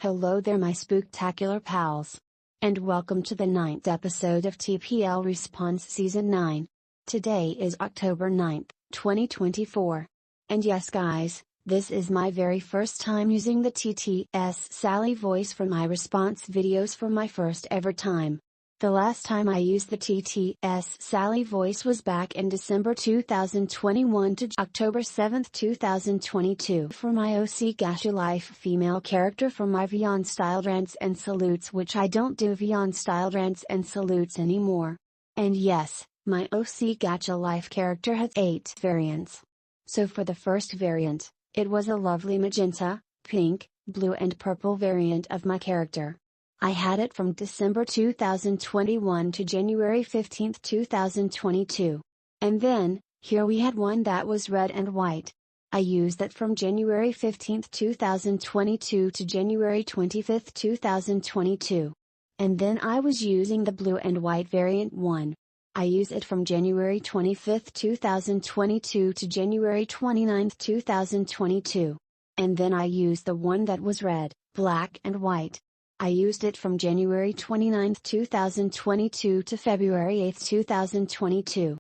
Hello there my spooktacular pals. And welcome to the 9th episode of TPL Response Season 9. Today is October 9th, 2024. And yes guys, this is my very first time using the TTS Sally voice for my response videos for my first ever time. The last time I used the TTS Sally voice was back in December 2021 to October 7, 2022 for my OC Gacha Life female character for my Vyond style rants and salutes, which I don't do Vyond style rants and salutes anymore. And yes, my OC Gacha Life character has 8 variants. So for the first variant, it was a lovely magenta, pink, blue and purple variant of my character. I had it from December 2021 to January 15, 2022. And then, here we had one that was red and white. I used that from January 15, 2022 to January 25, 2022. And then I was using the blue and white variant one. I used it from January 25, 2022 to January 29, 2022. And then I used the one that was red, black and white. I used it from January 29, 2022 to February 8, 2022.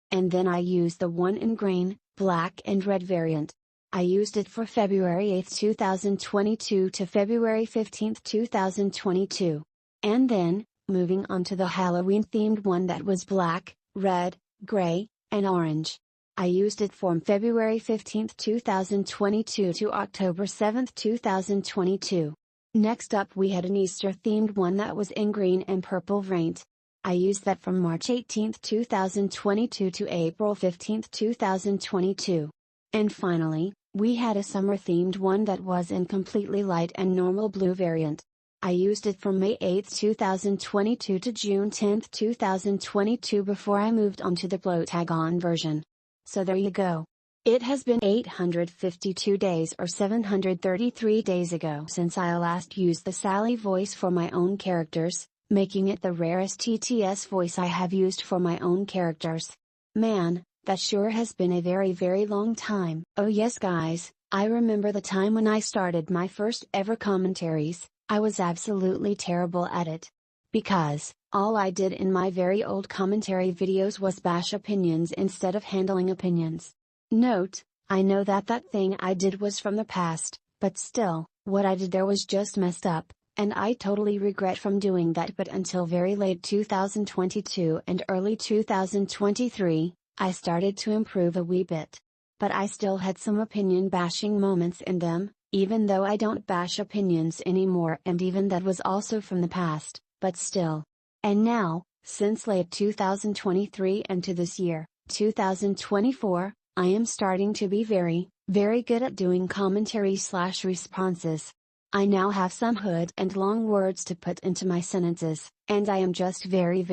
And then I used the one in green, black and red variant. I used it for February 8, 2022 to February 15, 2022. And then, moving on to the Halloween themed one that was black, red, gray, and orange. I used it from February 15, 2022 to October 7, 2022. Next up we had an Easter themed one that was in green and purple variant. I used that from March 18, 2022 to April 15, 2022. And finally, we had a summer themed one that was in completely light and normal blue variant. I used it from May 8, 2022 to June 10, 2022 before I moved on to the Blotagon version. So there you go. It has been 852 days or 733 days ago since I last used the Sally voice for my own characters, making it the rarest TTS voice I have used for my own characters. Man, that sure has been a very long time. Oh yes guys, I remember the time when I started my first ever commentaries. I was absolutely terrible at it. Because, all I did in my very old commentary videos was bash opinions instead of handling opinions. Note, I know that thing I did was from the past, but still, what I did there was just messed up, and I totally regret from doing that. But until very late 2022 and early 2023, I started to improve a wee bit. But I still had some opinion bashing moments in them, even though I don't bash opinions anymore, and even that was also from the past, but still. And now, since late 2023 and to this year, 2024, I am starting to be very good at doing commentary/responses. I now have some hood and long words to put into my sentences, and I am just very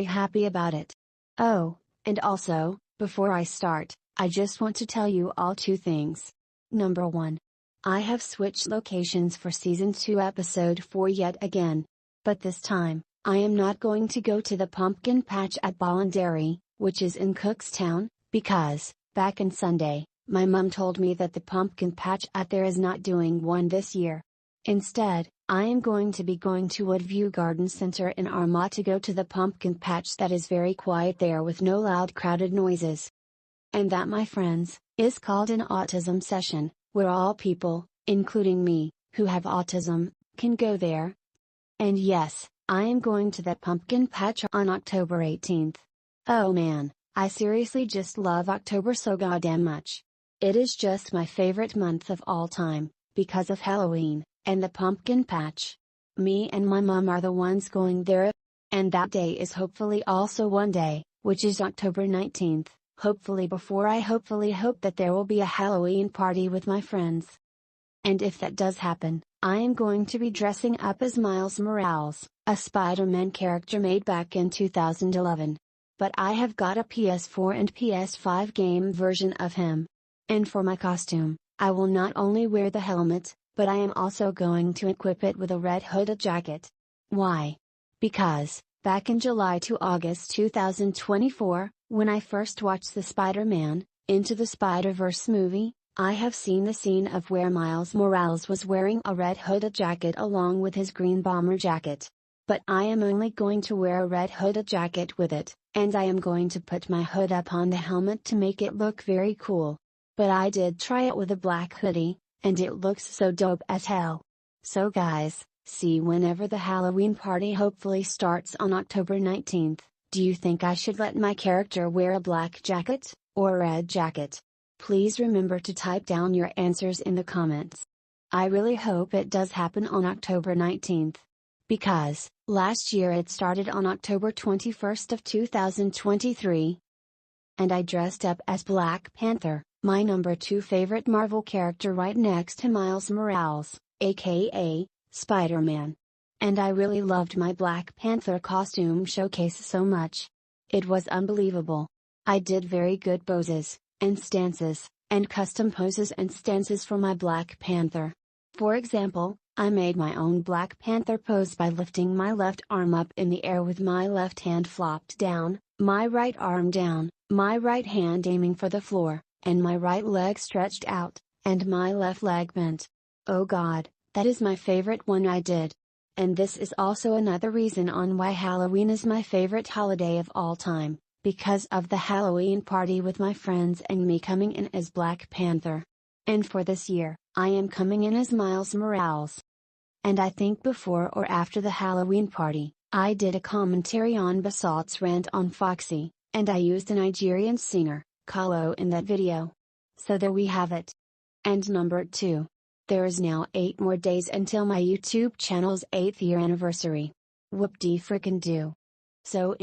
happy about it. Oh, and also, before I start, I just want to tell you all 2 things. Number 1. I have switched locations for Season 2 Episode 4 yet again. But this time, I am not going to go to the pumpkin patch at Bollandary, which is in Cookstown, because, back in Sunday, my mum told me that the pumpkin patch at there is not doing one this year. Instead, I am going to be going to Woodview Garden Center in Armagh to go to the pumpkin patch that is very quiet there with no loud crowded noises. And that, my friends, is called an autism session, where all people, including me, who have autism, can go there. And yes, I am going to that pumpkin patch on October 18th. Oh man, I seriously just love October so goddamn much. It is just my favorite month of all time, because of Halloween, and the pumpkin patch. Me and my mom are the ones going there. And that day is hopefully also one day, which is October 19th, hopefully before I hopefully hope that there will be a Halloween party with my friends. And if that does happen, I am going to be dressing up as Miles Morales, a Spider-Man character made back in 2011. But I have got a PS4 and PS5 game version of him. And for my costume, I will not only wear the helmet, but I am also going to equip it with a red hooded jacket. Why? Because, back in July to August 2024, when I first watched the Spider-Man, Into the Spider-Verse movie, I have seen the scene of where Miles Morales was wearing a red hooded jacket along with his green bomber jacket. But I am only going to wear a red hooded jacket with it, and I am going to put my hood up on the helmet to make it look very cool. But I did try it with a black hoodie, and it looks so dope as hell. So guys, see whenever the Halloween party hopefully starts on October 19th, do you think I should let my character wear a black jacket, or a red jacket? Please remember to type down your answers in the comments. I really hope it does happen on October 19th. Because, last year it started on October 21st of 2023. And I dressed up as Black Panther, my number 2 favorite Marvel character right next to Miles Morales, aka Spider-Man. And I really loved my Black Panther costume showcase so much. It was unbelievable. I did very good poses, and stances, and custom poses and stances for my Black Panther. For example, I made my own Black Panther pose by lifting my left arm up in the air with my left hand flopped down, my right arm down, my right hand aiming for the floor, and my right leg stretched out, and my left leg bent. Oh god, that is my favorite one I did. And this is also another reason on why Halloween is my favorite holiday of all time, because of the Halloween party with my friends and me coming in as Black Panther. And for this year, I am coming in as Miles Morales. And I think before or after the Halloween party, I did a commentary on Bassalt's rant on Foxy, and I used a Nigerian singer, Kalo, in that video. So there we have it. And number 2. There is now 8 more days until my YouTube channel's 8th year anniversary. Whoop-de-frickin-do. So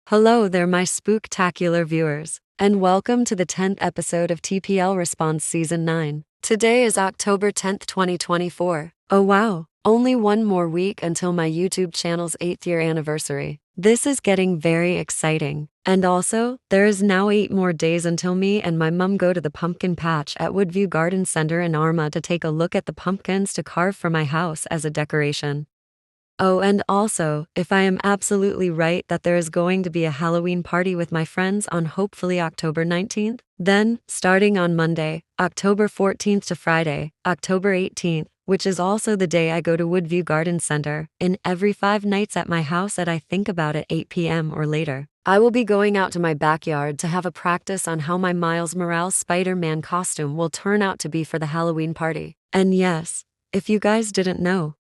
Hello there my spooktacular viewers, and welcome to the 10th episode of TPL Response Season 9. Today is October 10th, 2024. Oh wow, only one more week until my YouTube channel's 8th year anniversary. This is getting very exciting. And also, there is now 8 more days until me and my mum go to the pumpkin patch at Woodview Garden Center in Arma to take a look at the pumpkins to carve for my house as a decoration. Oh, and also, if I am absolutely right that there is going to be a Halloween party with my friends on hopefully October 19th, then, starting on Monday, October 14th to Friday, October 18th, which is also the day I go to Woodview Garden Center, in every 5 nights at my house at I think about at 8 p.m. or later, I will be going out to my backyard to have a practice on how my Miles Morales Spider-Man costume will turn out to be for the Halloween party. And yes, if you guys didn't know,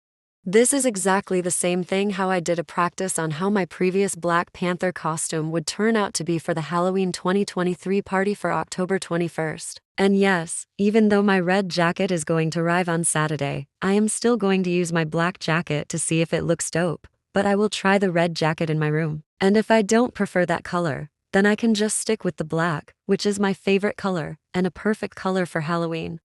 this is exactly the same thing how I did a practice on how my previous Black Panther costume would turn out to be for the Halloween 2023 party for October 21st. And yes, even though my red jacket is going to arrive on Saturday, I am still going to use my black jacket to see if it looks dope, but I will try the red jacket in my room. And if I don't prefer that color, then I can just stick with the black, which is my favorite color, and a perfect color for Halloween.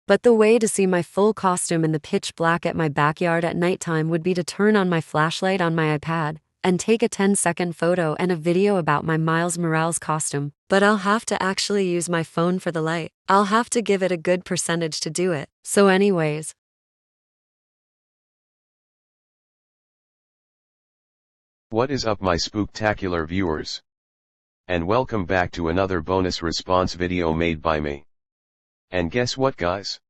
But the way to see my full costume in the pitch black at my backyard at nighttime would be to turn on my flashlight on my iPad, and take a 10-second photo and a video about my Miles Morales costume. But I'll have to actually use my phone for the light. I'll have to give it a good percentage to do it. So anyways. What is up my spooktacular viewers? And welcome back to another bonus response video made by me. And guess what guys?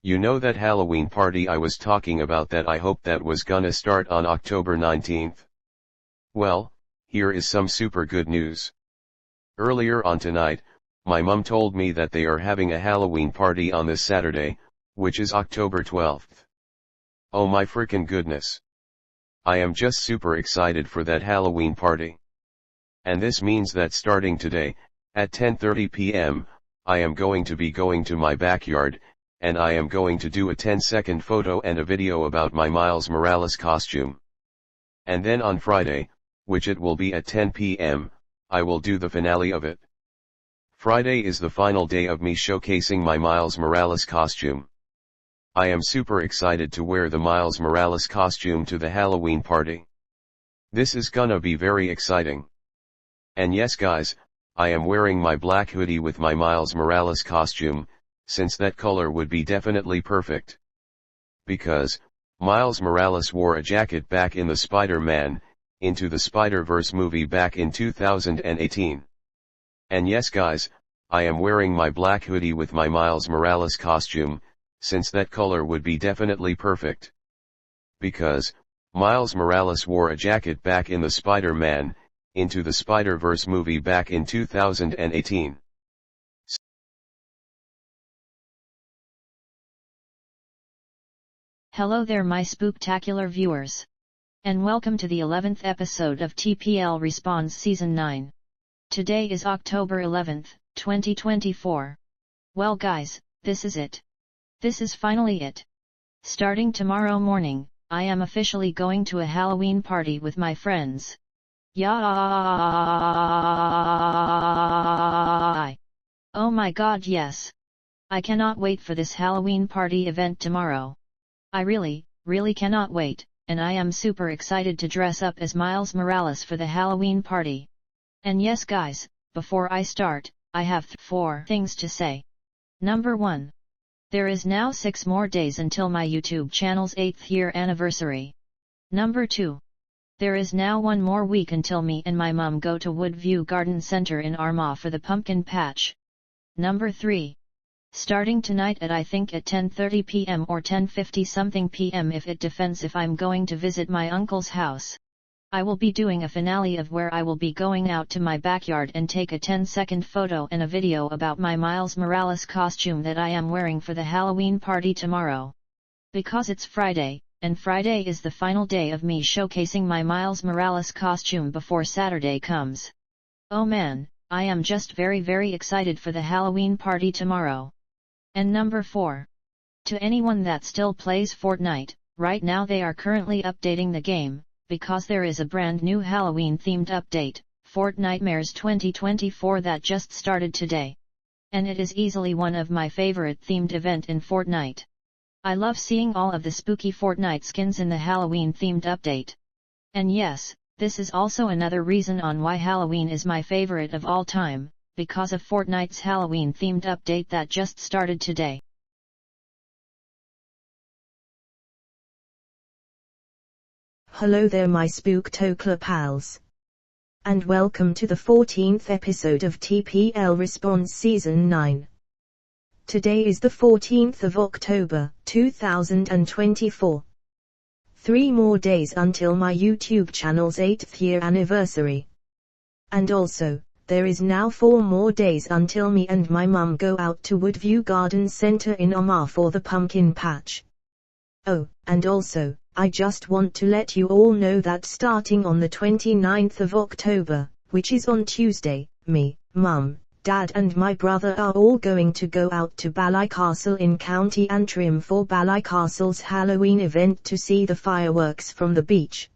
You know that Halloween party I was talking about that I hope that was gonna start on October 19th? Well, here is some super good news. Earlier on tonight, my mum told me that they are having a Halloween party on this Saturday, which is October 12th. Oh my frickin' goodness. I am just super excited for that Halloween party. And this means that starting today, at 10:30 p.m., I am going to be going to my backyard, and I am going to do a 10-second photo and a video about my Miles Morales costume. And then on Friday, which it will be at 10 p.m., I will do the finale of it. Friday is the final day of me showcasing my Miles Morales costume. I am super excited to wear the Miles Morales costume to the Halloween party. This is gonna be very exciting. And yes guys, I am wearing my black hoodie with my Miles Morales costume, since that color would be definitely perfect. Because, Miles Morales wore a jacket back in the Spider-Man, Into the Spider-Verse movie back in 2018. And yes guys, I am wearing my black hoodie with my Miles Morales costume, since that color would be definitely perfect. Because, Miles Morales wore a jacket back in the Spider-Man, Into the Spider-Verse movie back in 2018. Hello there my spooktacular viewers. And welcome to the 11th episode of TPL Responds Season 9. Today is October 11th, 2024. Well guys, this is it. This is finally it. Starting tomorrow morning, I am officially going to a Halloween party with my friends. Yeah! Oh my god yes! I cannot wait for this Halloween party event tomorrow. I really cannot wait, and I am super excited to dress up as Miles Morales for the Halloween party. And yes guys, before I start, I have 4 things to say. Number 1. There is now 6 more days until my YouTube channel's 8th year anniversary. Number 2. There is now 1 more week until me and my mum go to Woodview Garden Center in Armagh for the pumpkin patch. Number 3. Starting tonight at I think at 10:30 p.m. or 10:50 something p.m. if it depends if I'm going to visit my uncle's house. I will be doing a finale of where I will be going out to my backyard and take a 10-second photo and a video about my Miles Morales costume that I am wearing for the Halloween party tomorrow. Because it's Friday, and Friday is the final day of me showcasing my Miles Morales costume before Saturday comes. Oh man, I am just very excited for the Halloween party tomorrow. And number 4. To anyone that still plays Fortnite, right now they are currently updating the game, because there is a brand new Halloween-themed update, Fortnitemares 2024 that just started today. And it is easily one of my favorite themed event in Fortnite. I love seeing all of the spooky Fortnite skins in the Halloween-themed update. And yes, this is also another reason on why Halloween is my favorite of all time, because of Fortnite's Halloween-themed update that just started today. Hello there my spooktacular pals. And welcome to the 14th episode of TPL Responds Season 9. Today is the 14th of October, 2024. 3 more days until my YouTube channel's 8th year anniversary. And also, there is now 4 more days until me and my mum go out to Woodview Garden Center in Armagh for the pumpkin patch. Oh, and also, I just want to let you all know that starting on the 29th of October, which is on Tuesday, me, mum, dad and my brother are all going to go out to Ballycastle in County Antrim for Ballycastle's Halloween event to see the fireworks from the beach.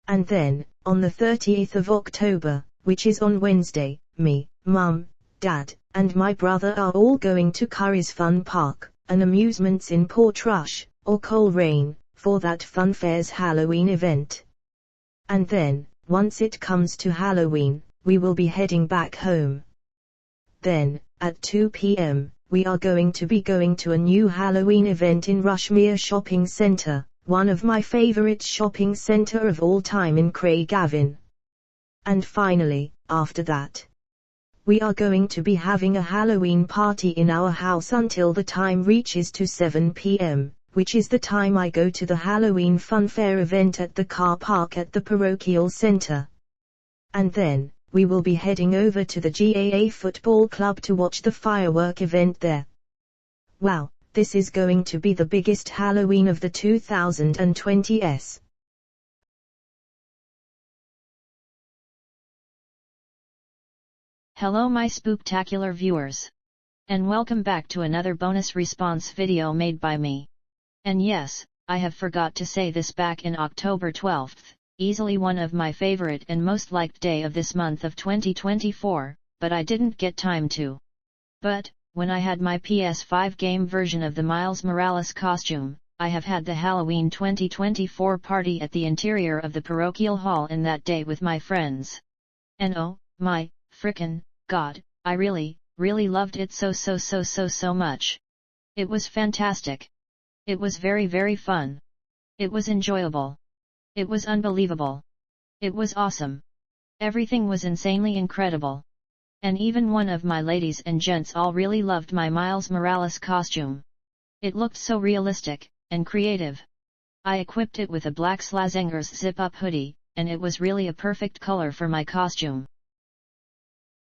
And then, on the 30th of October, which is on Wednesday, me, mum, dad, and my brother are all going to Curry's Fun Park, an amusements in Portrush, or Coleraine, for that Fun Fair's Halloween event. And then, once it comes to Halloween, we will be heading back home. Then, at 2 p.m., we are going to a new Halloween event in Rushmere Shopping Centre, one of my favorite shopping centre of all time in Craigavon. And finally, after that, we are going to be having a Halloween party in our house until the time reaches to 7 p.m., which is the time I go to the Halloween Fun Fair event at the car park at the parochial centre. And then, we will be heading over to the GAA football club to watch the firework event there. Wow, this is going to be the biggest Halloween of the 2020s. Hello my spooktacular viewers. And welcome back to another bonus response video made by me. And yes, I have forgot to say this back in October 12th, easily one of my favorite and most liked day of this month of 2024, but I didn't get time to. But, when I had my PS5 game version of the Miles Morales costume, I have had the Halloween 2024 party at the interior of the parochial hall in that day with my friends. And oh, my, frickin' god, I really loved it so much. It was fantastic. It was very fun. It was enjoyable. It was unbelievable. It was awesome. Everything was insanely incredible. And even one of my ladies and gents all really loved my Miles Morales costume. It looked so realistic, and creative. I equipped it with a black Slazengers zip-up hoodie, and it was really a perfect color for my costume.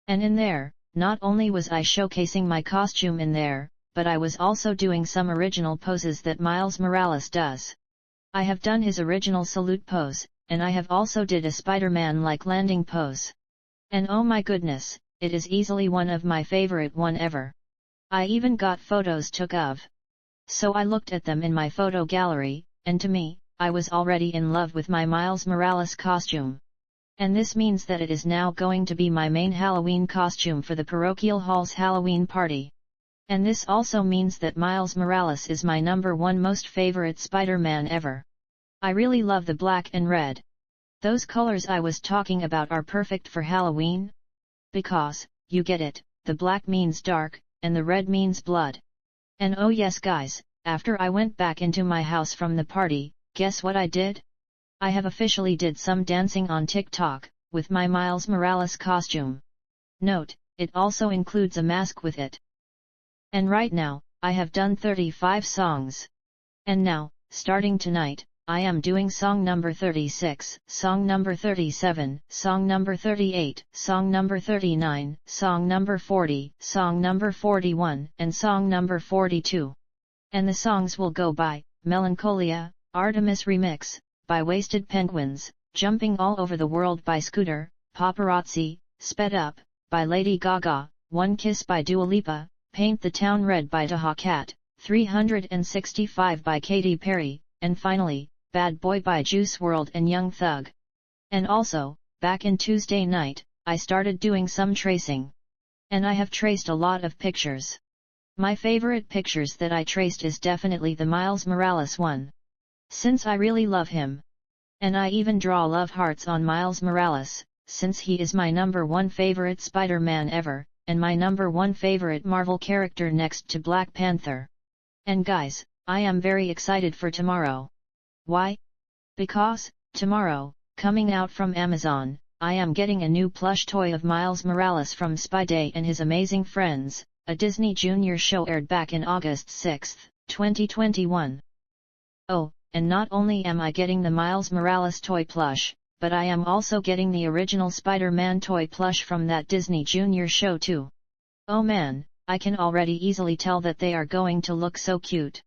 And in there, not only was I showcasing my costume in there, but I was also doing some original poses that Miles Morales does. I have done his original salute pose, and I have also did a Spider-Man-like landing pose. And oh my goodness, it is easily one of my favorite one ever. I even got photos took of. So I looked at them in my photo gallery, and to me, I was already in love with my Miles Morales costume. And this means that it is now going to be my main Halloween costume for the parochial hall's Halloween party. And this also means that Miles Morales is my #1 most favorite Spider-Man ever. I really love the black and red. Those colors I was talking about are perfect for Halloween. Because, you get it, the black means dark, and the red means blood. And oh yes guys, after I went back into my house from the party, guess what I did? I have officially did some dancing on TikTok, with my Miles Morales costume. Note, it also includes a mask with it. And right now, I have done 35 songs. And now, starting tonight, I am doing song number 36, song number 37, song number 38, song number 39, song number 40, song number 41, and song number 42. And the songs will go by Melancholia, Artemis Remix, by Wasted Penguins, Jumping All Over the World by Scooter, Paparazzi, Sped Up, by Lady Gaga, One Kiss by Dua Lipa, Paint the Town Red by Doja Cat, 365 by Katy Perry, and finally, Bad Boy by Juice WRLD and Young Thug. And also, back in Tuesday night, I started doing some tracing. And I have traced a lot of pictures. My favorite pictures that I traced is definitely the Miles Morales one. Since I really love him. And I even draw love hearts on Miles Morales, since he is my #1 favorite Spider-Man ever, and my #1 favorite Marvel character next to Black Panther. And guys, I am very excited for tomorrow. Why? Because, tomorrow, coming out from Amazon, I am getting a new plush toy of Miles Morales from Spidey and His Amazing Friends, a Disney Junior show aired back in August 6, 2021. Oh, and not only am I getting the Miles Morales toy plush, but I am also getting the original Spider-Man toy plush from that Disney Junior show too. Oh man, I can already easily tell that they are going to look so cute.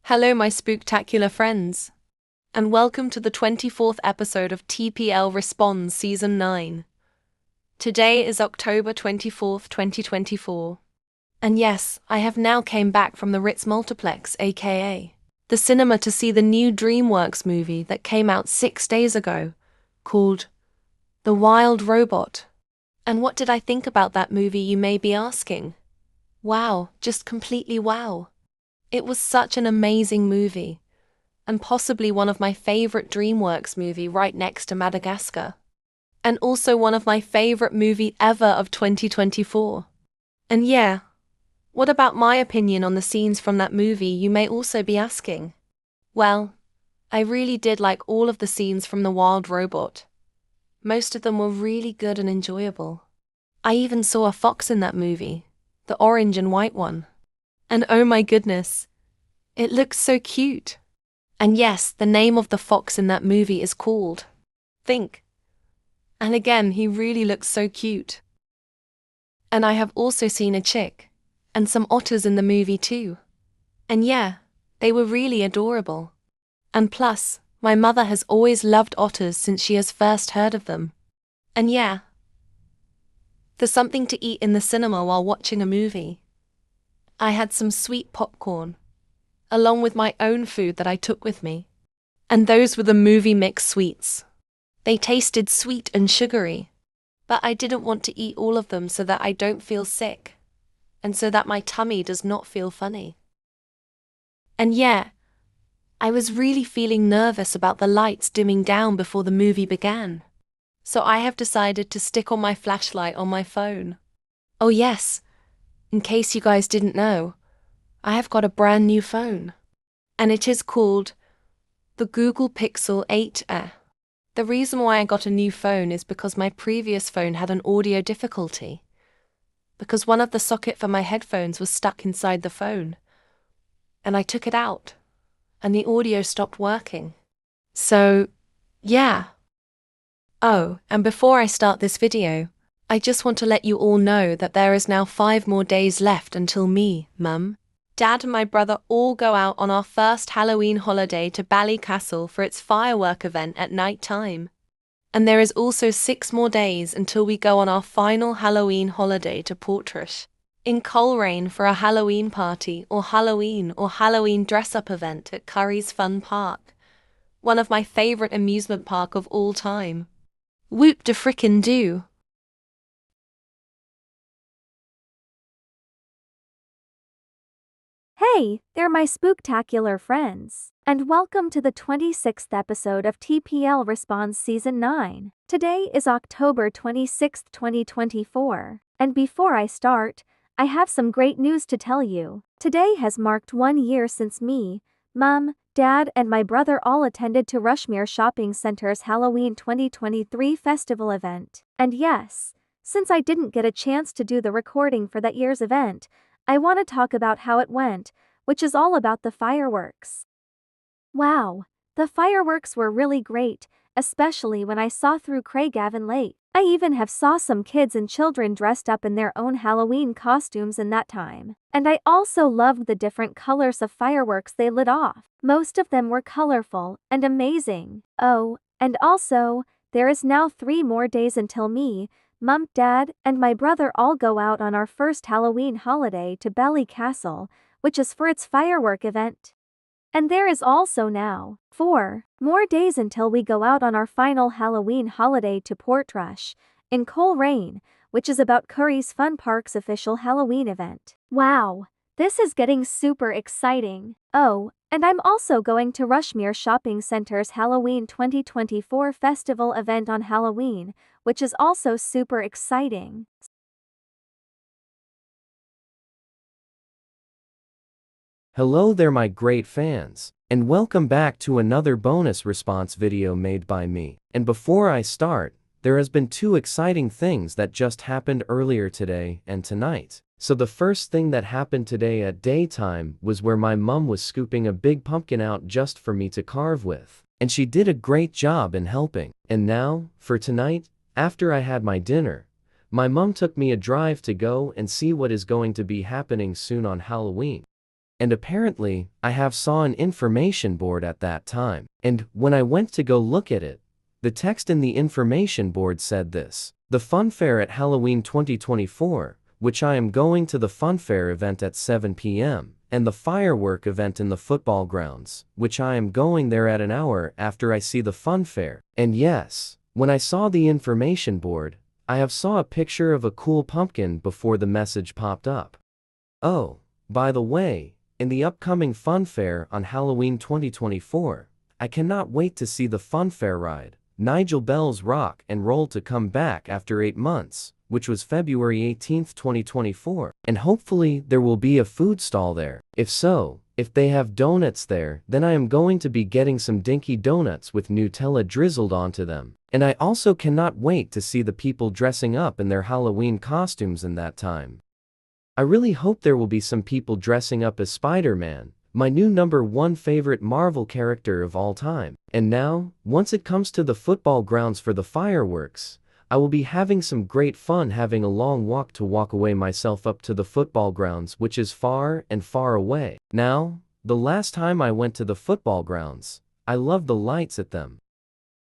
Hello my spooktacular friends, and welcome to the 24th episode of TPL Responds Season 9. Today is October 24th, 2024. And yes, I have now came back from the Ritz Multiplex, aka the cinema, to see the new DreamWorks movie that came out 6 days ago, called The Wild Robot. And what did I think about that movie, you may be asking? Wow, just completely wow. It was such an amazing movie, and possibly one of my favorite DreamWorks movie right next to Madagascar. And also one of my favorite movie ever of 2024. And yeah, what about my opinion on the scenes from that movie, you may also be asking? Well, I really did like all of the scenes from The Wild Robot. Most of them were really good and enjoyable. I even saw a fox in that movie, the orange and white one. And oh my goodness, it looks so cute. And yes, the name of the fox in that movie is called Think. And again, he really looks so cute. And I have also seen a chick and some otters in the movie too. And yeah, they were really adorable. And plus, my mother has always loved otters since she has first heard of them. And yeah, for something to eat in the cinema while watching a movie, I had some sweet popcorn, along with my own food that I took with me. And those were the movie mix sweets. They tasted sweet and sugary, but I didn't want to eat all of them so that I don't feel sick, and so that my tummy does not feel funny. And yeah, I was really feeling nervous about the lights dimming down before the movie began. So I have decided to stick on my flashlight on my phone. Oh yes, in case you guys didn't know, I have got a brand new phone. and it is called the Google Pixel 8a. The reason why I got a new phone is because my previous phone had an audio difficulty, because one of the socket for my headphones was stuck inside the phone, and I took it out, and the audio stopped working. So, yeah. Oh, and before I start this video, I just want to let you all know that there is now 5 more days left until me, Mum, Dad and my brother all go out on our first Halloween holiday to Ballycastle for its firework event at night time. And there is also 6 more days until we go on our final Halloween holiday to Portrush, in Coleraine for a Halloween party or Halloween dress-up event at Curry's Fun Park, one of my favourite amusement park of all time. Whoop de frickin' do! Hey, they're my spooktacular friends, and welcome to the 26th episode of TPL Responds Season 9. Today is October 26, 2024, and before I start, I have some great news to tell you. Today has marked 1 year since me, Mum, Dad, and my brother all attended to Rushmere Shopping Center's Halloween 2023 festival event. And yes, since I didn't get a chance to do the recording for that year's event, I want to talk about how it went, which is all about the fireworks. Wow, the fireworks were really great, especially when I saw through Craigavon Lake. I even have saw some kids and children dressed up in their own Halloween costumes in that time. And I also loved the different colors of fireworks they lit off. Most of them were colorful and amazing. Oh, and also, there is now 3 more days until me, Mum, Dad, and my brother all go out on our first Halloween holiday to Ballycastle, which is for its firework event. And there is also now 4 more days until we go out on our final Halloween holiday to Portrush, in Coleraine, which is about Curry's Fun Park's official Halloween event. Wow, this is getting super exciting. Oh, and I'm also going to Rushmere Shopping Center's Halloween 2024 festival event on Halloween, which is also super exciting. Hello there my great fans, and welcome back to another bonus response video made by me. And before I start, there has been 2 exciting things that just happened earlier today and tonight. So the first thing that happened today at daytime was where my mum was scooping a big pumpkin out just for me to carve with. And she did a great job in helping. And now, for tonight, after I had my dinner, my mum took me a drive to go and see what is going to be happening soon on Halloween. And apparently, I have saw an information board at that time. And when I went to go look at it, the text in the information board said this: the fun fair at Halloween 2024, which I am going to the fun fair event at 7 p.m., and the firework event in the football grounds, which I am going there at an hour after I see the fun fair. And yes, when I saw the information board, I have saw a picture of a cool pumpkin before the message popped up. Oh, by the way, in the upcoming fun fair on Halloween 2024, I cannot wait to see the fun fair ride, Nigel Bell's Rock and Roll, to come back after 8 months, which was February 18, 2024. And hopefully there will be a food stall there. If they have donuts there, then I am going to be getting some dinky donuts with Nutella drizzled onto them. And I also cannot wait to see the people dressing up in their Halloween costumes in that time. I really hope there will be some people dressing up as Spider-Man, my new #1 favorite Marvel character of all time. And now, once it comes to the football grounds for the fireworks, I will be having some great fun having a long walk to walk away myself up to the football grounds, which is far and far away. Now, the last time I went to the football grounds, I loved the lights at them.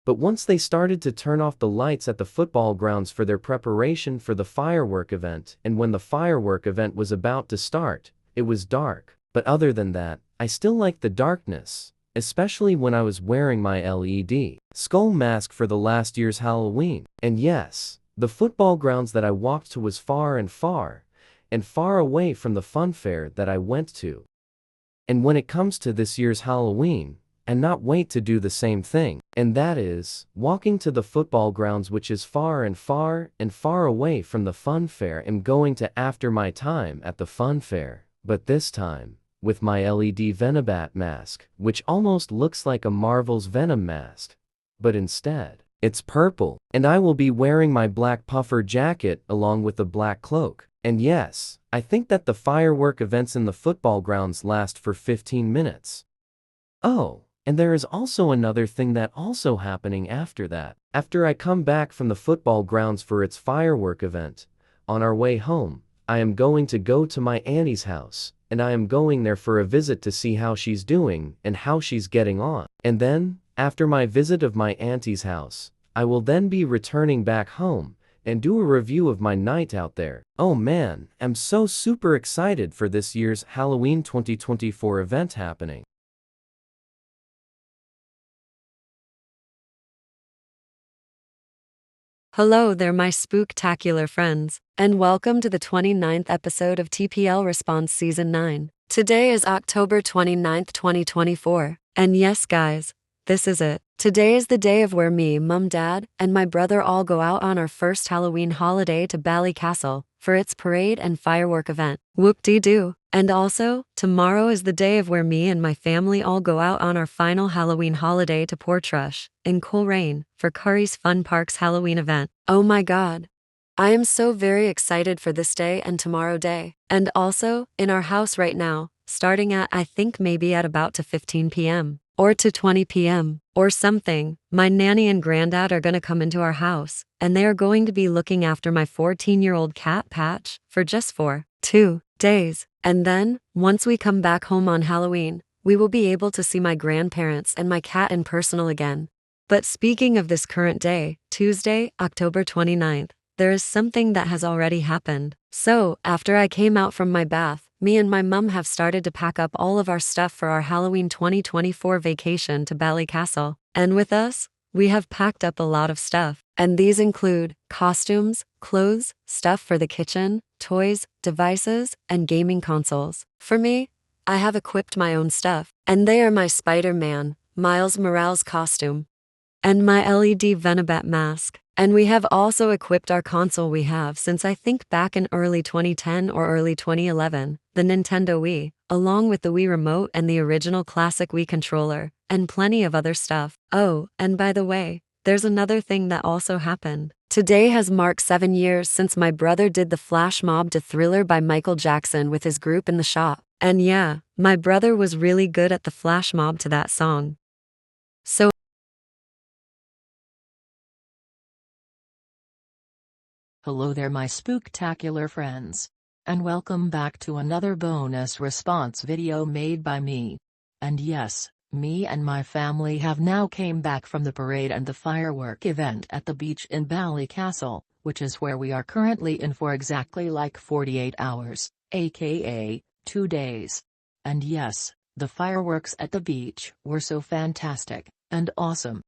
But once they started to turn off the lights at the football grounds for their preparation for the firework event, and when the firework event was about to start, it was dark. But other than that, I still liked the darkness, especially when I was wearing my LED skull mask for the last year's Halloween. And yes, the football grounds that I walked to was far and far away from the fun fair that I went to. And when it comes to this year's Halloween, I not wait to do the same thing, and that is walking to the football grounds, which is far and far away from the fun fair, and going to after my time at the fun fair. But this time, with my LED Venobat mask, which almost looks like a Marvel's Venom mask. But instead, it's purple, and I will be wearing my black puffer jacket along with a black cloak. And yes, I think that the firework events in the football grounds last for 15 minutes. Oh, and there is also another thing that also happening after that. After I come back from the football grounds for its firework event, on our way home, I am going to go to my auntie's house, and I am going there for a visit to see how she's doing and how she's getting on. And then, after my visit of my auntie's house, I will then be returning back home and do a review of my night out there. Oh man, I'm so super excited for this year's Halloween 2024 event happening. Hello there, my spooktacular friends, and welcome to the 29th episode of TPL Response Season 9. Today is October 29th, 2024, and yes, guys, this is it. Today is the day of where me, mum, dad, and my brother all go out on our first Halloween holiday to Ballycastle for its parade and firework event. Whoop-dee-doo. And also, tomorrow is the day of where me and my family all go out on our final Halloween holiday to Portrush, in Coleraine, for Curry's Fun Park's Halloween event. Oh my god. I am so very excited for this day and tomorrow day. And also, in our house right now, starting at I think maybe at about to 15 p.m. or to 20 p.m. or something, my nanny and granddad are gonna come into our house, and they are going to be looking after my 14-year-old cat Patch for just 2 days. And then, once we come back home on Halloween, we will be able to see my grandparents and my cat in personal again. But speaking of this current day, Tuesday, October 29th, there is something that has already happened. So, after I came out from my bath, me and my mum have started to pack up all of our stuff for our Halloween 2024 vacation to Ballycastle. And with us, we have packed up a lot of stuff. And these include costumes, clothes, stuff for the kitchen, toys, devices, and gaming consoles. For me, I have equipped my own stuff, and they are my Spider-Man, Miles Morales costume, and my LED Venobat mask. And we have also equipped our console we have since I think back in early 2010 or early 2011, the Nintendo Wii, along with the Wii Remote and the original classic Wii controller, and plenty of other stuff. Oh, and by the way, there's another thing that also happened. Today has marked 7 years since my brother did the flash mob to Thriller by Michael Jackson with his group in the shop. And yeah, my brother was really good at the flash mob to that song. So Hello there my spooktacular friends. And welcome back to another bonus response video made by me. And yes, me and my family have now came back from the parade and the firework event at the beach in Ballycastle, which is where we are currently in for exactly like 48 hours, aka 2 days. And yes, the fireworks at the beach were so fantastic and awesome.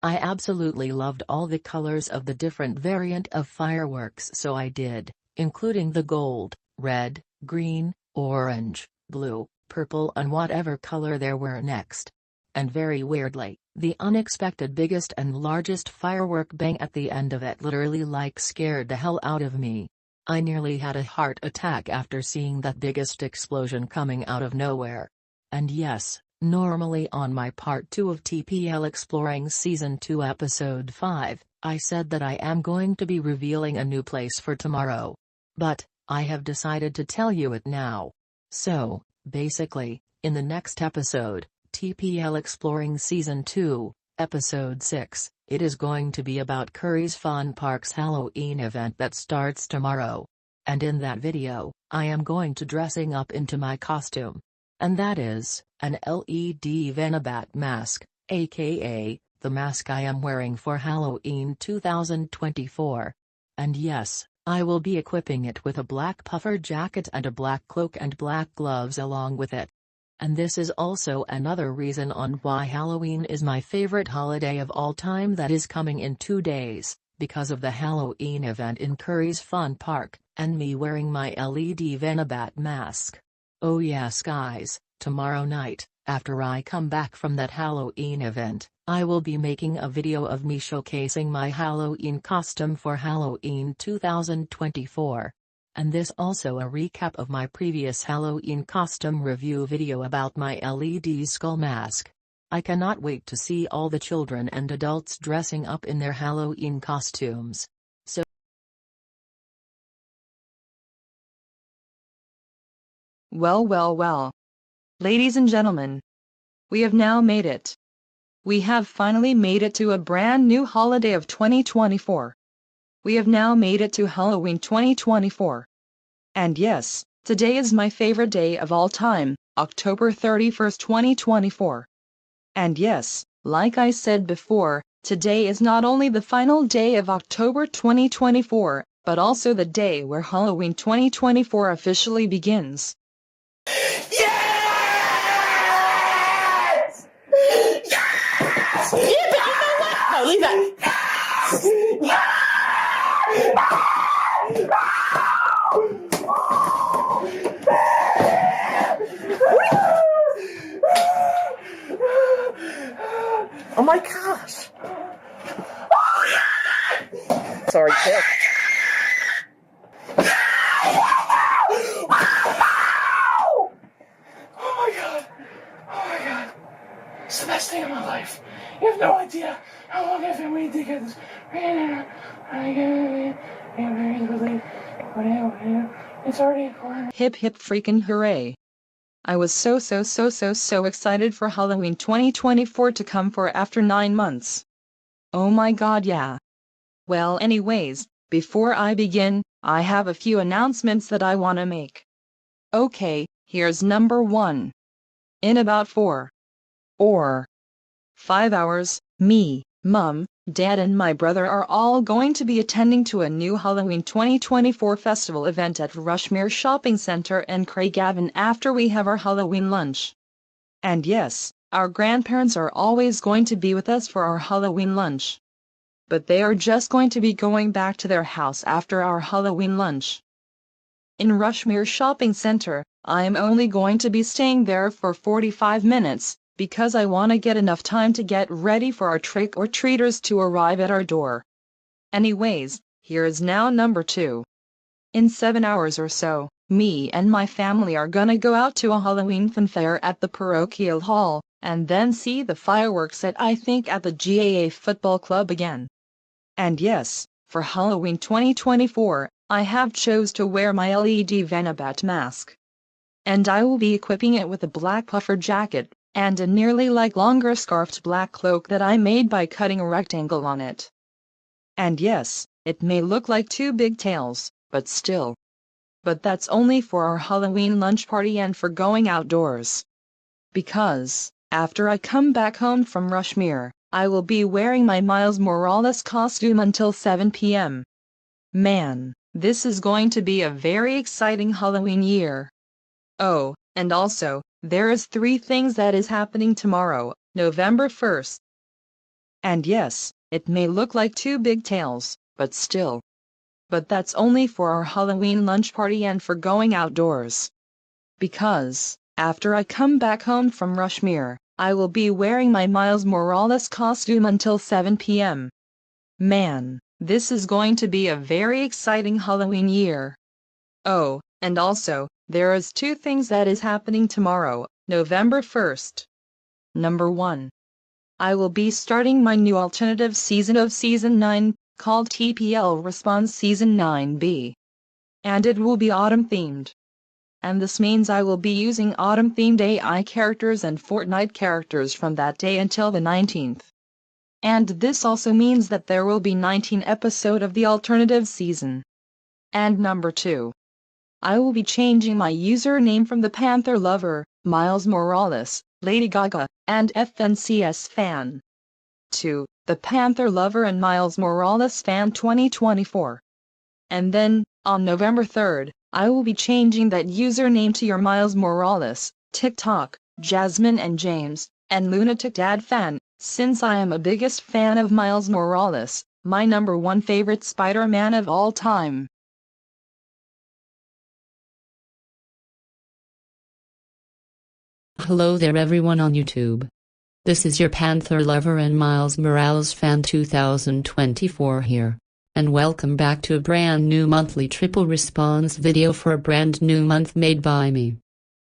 I absolutely loved all the colors of the different variant of fireworks, so I did, including the gold, red, green, orange, blue, purple and whatever color there were next. And very weirdly, the unexpected biggest and largest firework bang at the end of it literally like scared the hell out of me. I nearly had a heart attack after seeing that biggest explosion coming out of nowhere. And yes, normally on my part 2 of TPL Exploring Season 2 Episode 5, I said that I am going to be revealing a new place for tomorrow. But, I have decided to tell you it now. So, basically, in the next episode, TPL Exploring Season 2, Episode 6, it is going to be about Curry's Fun Park's Halloween event that starts tomorrow. And in that video, I am going to dressing up into my costume. And that is, an LED Venobat mask, aka, the mask I am wearing for Halloween 2024. And yes, I will be equipping it with a black puffer jacket and a black cloak and black gloves along with it. And this is also another reason on why Halloween is my favorite holiday of all time that is coming in 2 days, because of the Halloween event in Curry's Fun Park, and me wearing my LED Venobat mask. Oh yes guys, tomorrow night, after I come back from that Halloween event, I will be making a video of me showcasing my Halloween costume for Halloween 2024. And this also a recap of my previous Halloween costume review video about my LED skull mask. I cannot wait to see all the children and adults dressing up in their Halloween costumes. So Well. Ladies and gentlemen, we have now made it. We have finally made it to a brand new holiday of 2024. We have now made it to Halloween 2024. And yes, today is my favorite day of all time, October 31st, 2024. And yes, like I said before, today is not only the final day of October 2024, but also the day where Halloween 2024 officially begins. Yes! Yes! Yeah, but you know what? No, leave that. Oh my gosh. Oh yeah! Sorry, Tiff. It's the best day of my life. You have no idea how long I've been waiting to get this. It's already recorded. Hip hip freaking hooray. I was so excited for Halloween 2024 to come for after 9 months. Oh my god, yeah. Well, anyways, before I begin, I have a few announcements that I want to make. Okay, here's number 1. In about 4 or 5 hours, me, Mum, Dad and my brother are all going to be attending to a new Halloween 2024 festival event at Rushmere Shopping Center and Craigavon after we have our Halloween lunch. And yes, our grandparents are always going to be with us for our Halloween lunch. But they are just going to be going back to their house after our Halloween lunch. In Rushmere Shopping Center, I am only going to be staying there for 45 minutes, because I want to get enough time to get ready for our trick-or-treaters to arrive at our door. Anyways, here is now number 2. In 7 hours or so, me and my family are gonna go out to a Halloween funfair at the parochial hall, and then see the fireworks at I think at the GAA football club again. And yes, for Halloween 2024, I have chose to wear my LED Venabat mask. And I will be equipping it with a black puffer jacket, and a nearly like longer scarfed black cloak that I made by cutting a rectangle on it. And yes, it may look like 2 big tails, but still. But that's only for our Halloween lunch party and for going outdoors. Because, after I come back home from Rushmere, I will be wearing my Miles Morales costume until 7 p.m. Man, this is going to be a very exciting Halloween year. Oh, and also, there is 3 things that is happening tomorrow, November 1st. And yes, it may look like 2 big tails, but still. But that's only for our Halloween lunch party and for going outdoors. Because, after I come back home from Rushmere, I will be wearing my Miles Morales costume until 7 p.m. Man, this is going to be a very exciting Halloween year. Oh, and also, there is 2 things that is happening tomorrow, November 1st. Number 1. I will be starting my new alternative season of Season 9, called TPL Response Season 9B. And it will be autumn-themed. And this means I will be using autumn-themed AI characters and Fortnite characters from that day until the 19th. And this also means that there will be 19 episodes of the alternative season. And number 2. I will be changing my username from the Panther Lover, Miles Morales, Lady Gaga, and FNCS Fan to the Panther Lover and Miles Morales Fan 2024. And then, on November 3rd, I will be changing that username to your Miles Morales, TikTok, Jasmine and James, and Lunatic Dad Fan, since I am a biggest fan of Miles Morales, my number 1 favorite Spider-Man of all time. Hello there everyone on YouTube. This is your Panther Lover and Miles Morales Fan 2024 here. and welcome back to a brand new monthly triple response video for a brand new month made by me.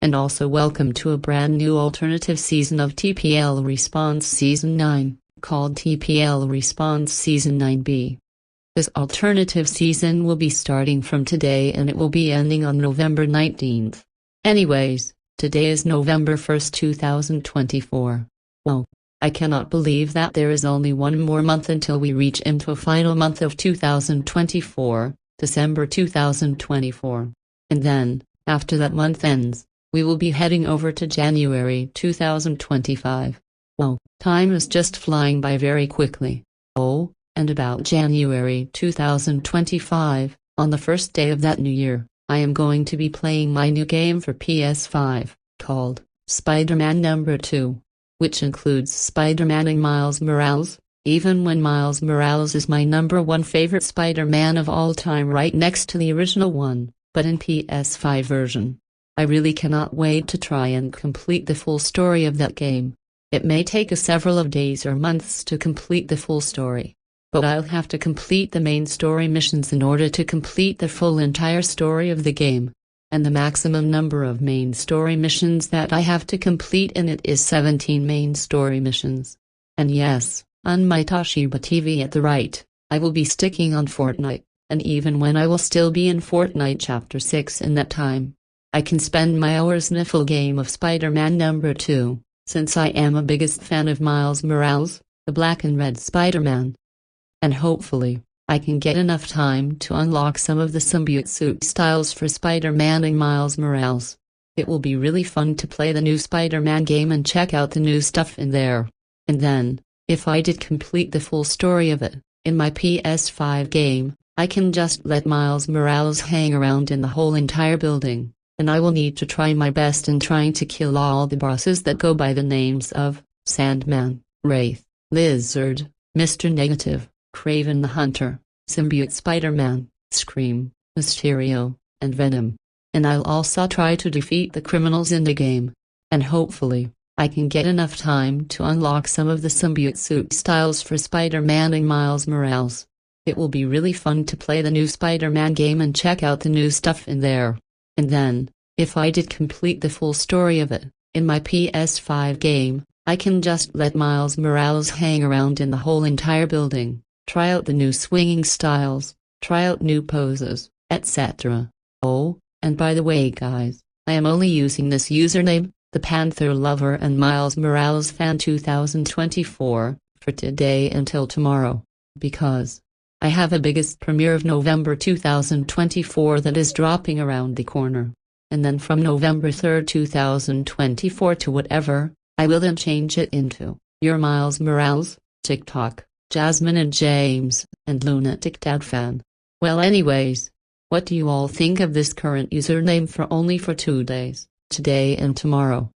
And also welcome to a brand new alternative season of TPL Response Season 9, called TPL Response Season 9B. This alternative season will be starting from today and it will be ending on November 19th. Anyways, today is November 1st, 2024. Wow. I cannot believe that there is only one more month until we reach into a final month of 2024, December 2024. And then, after that month ends, we will be heading over to January 2025. Wow, time is just flying by very quickly. Oh, and about January 2025, on the first day of that new year, I am going to be playing my new game for PS5, called Spider-Man Number 2. Which includes Spider-Man and Miles Morales, even when Miles Morales is my number one favorite Spider-Man of all time right next to the original one, but in PS5 version. I really cannot wait to try and complete the full story of that game. It may take us several of days or months to complete the full story, but I'll have to complete the main story missions in order to complete the full entire story of the game. And the maximum number of main story missions that I have to complete in it is 17 main story missions. And yes, on my Toshiba TV at the right, I will be sticking on Fortnite, and even when I will still be in Fortnite Chapter 6 in that time, I can spend my hours in a full game of Spider-Man Number 2, since I am a biggest fan of Miles Morales, the black and red Spider-Man. And hopefully, I can get enough time to unlock some of the symbiote suit styles for Spider-Man and Miles Morales. It will be really fun to play the new Spider-Man game and check out the new stuff in there. And then, if I did complete the full story of it, in my PS5 game, I can just let Miles Morales hang around in the whole entire building, and I will need to try my best in trying to kill all the bosses that go by the names of Sandman, Wraith, Lizard, Mr. Negative, Kraven the Hunter, Symbiote Spider-Man, Scream, Mysterio, and Venom. And I'll also try to defeat the criminals in the game. And hopefully, I can get enough time to unlock some of the symbiote suit styles for Spider-Man and Miles Morales. It will be really fun to play the new Spider-Man game and check out the new stuff in there. And then, if I did complete the full story of it, in my PS5 game, I can just let Miles Morales hang around in the whole entire building. Try out the new swinging styles, try out new poses, etc. Oh, and by the way guys, I am only using this username, the Panther Lover and Miles Morales Fan 2024, for today until tomorrow, because I have a biggest premiere of November 2024 that is dropping around the corner. And then from November 3rd 2024 to whatever, I will then change it into your Miles Morales, TikTok. Jasmine and James, and Lunatic Dad Fan. Well anyways, what do you all think of this current username for only for 2 days, today and tomorrow?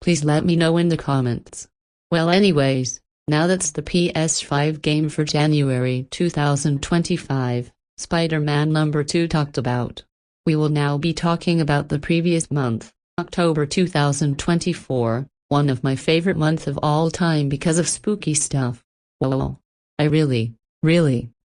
Please let me know in the comments. Well anyways, now that's the PS5 game for January 2025, Spider-Man Number 2 talked about. We will now be talking about the previous month, October 2024, one of my favorite months of all time because of spooky stuff. Whoa. I really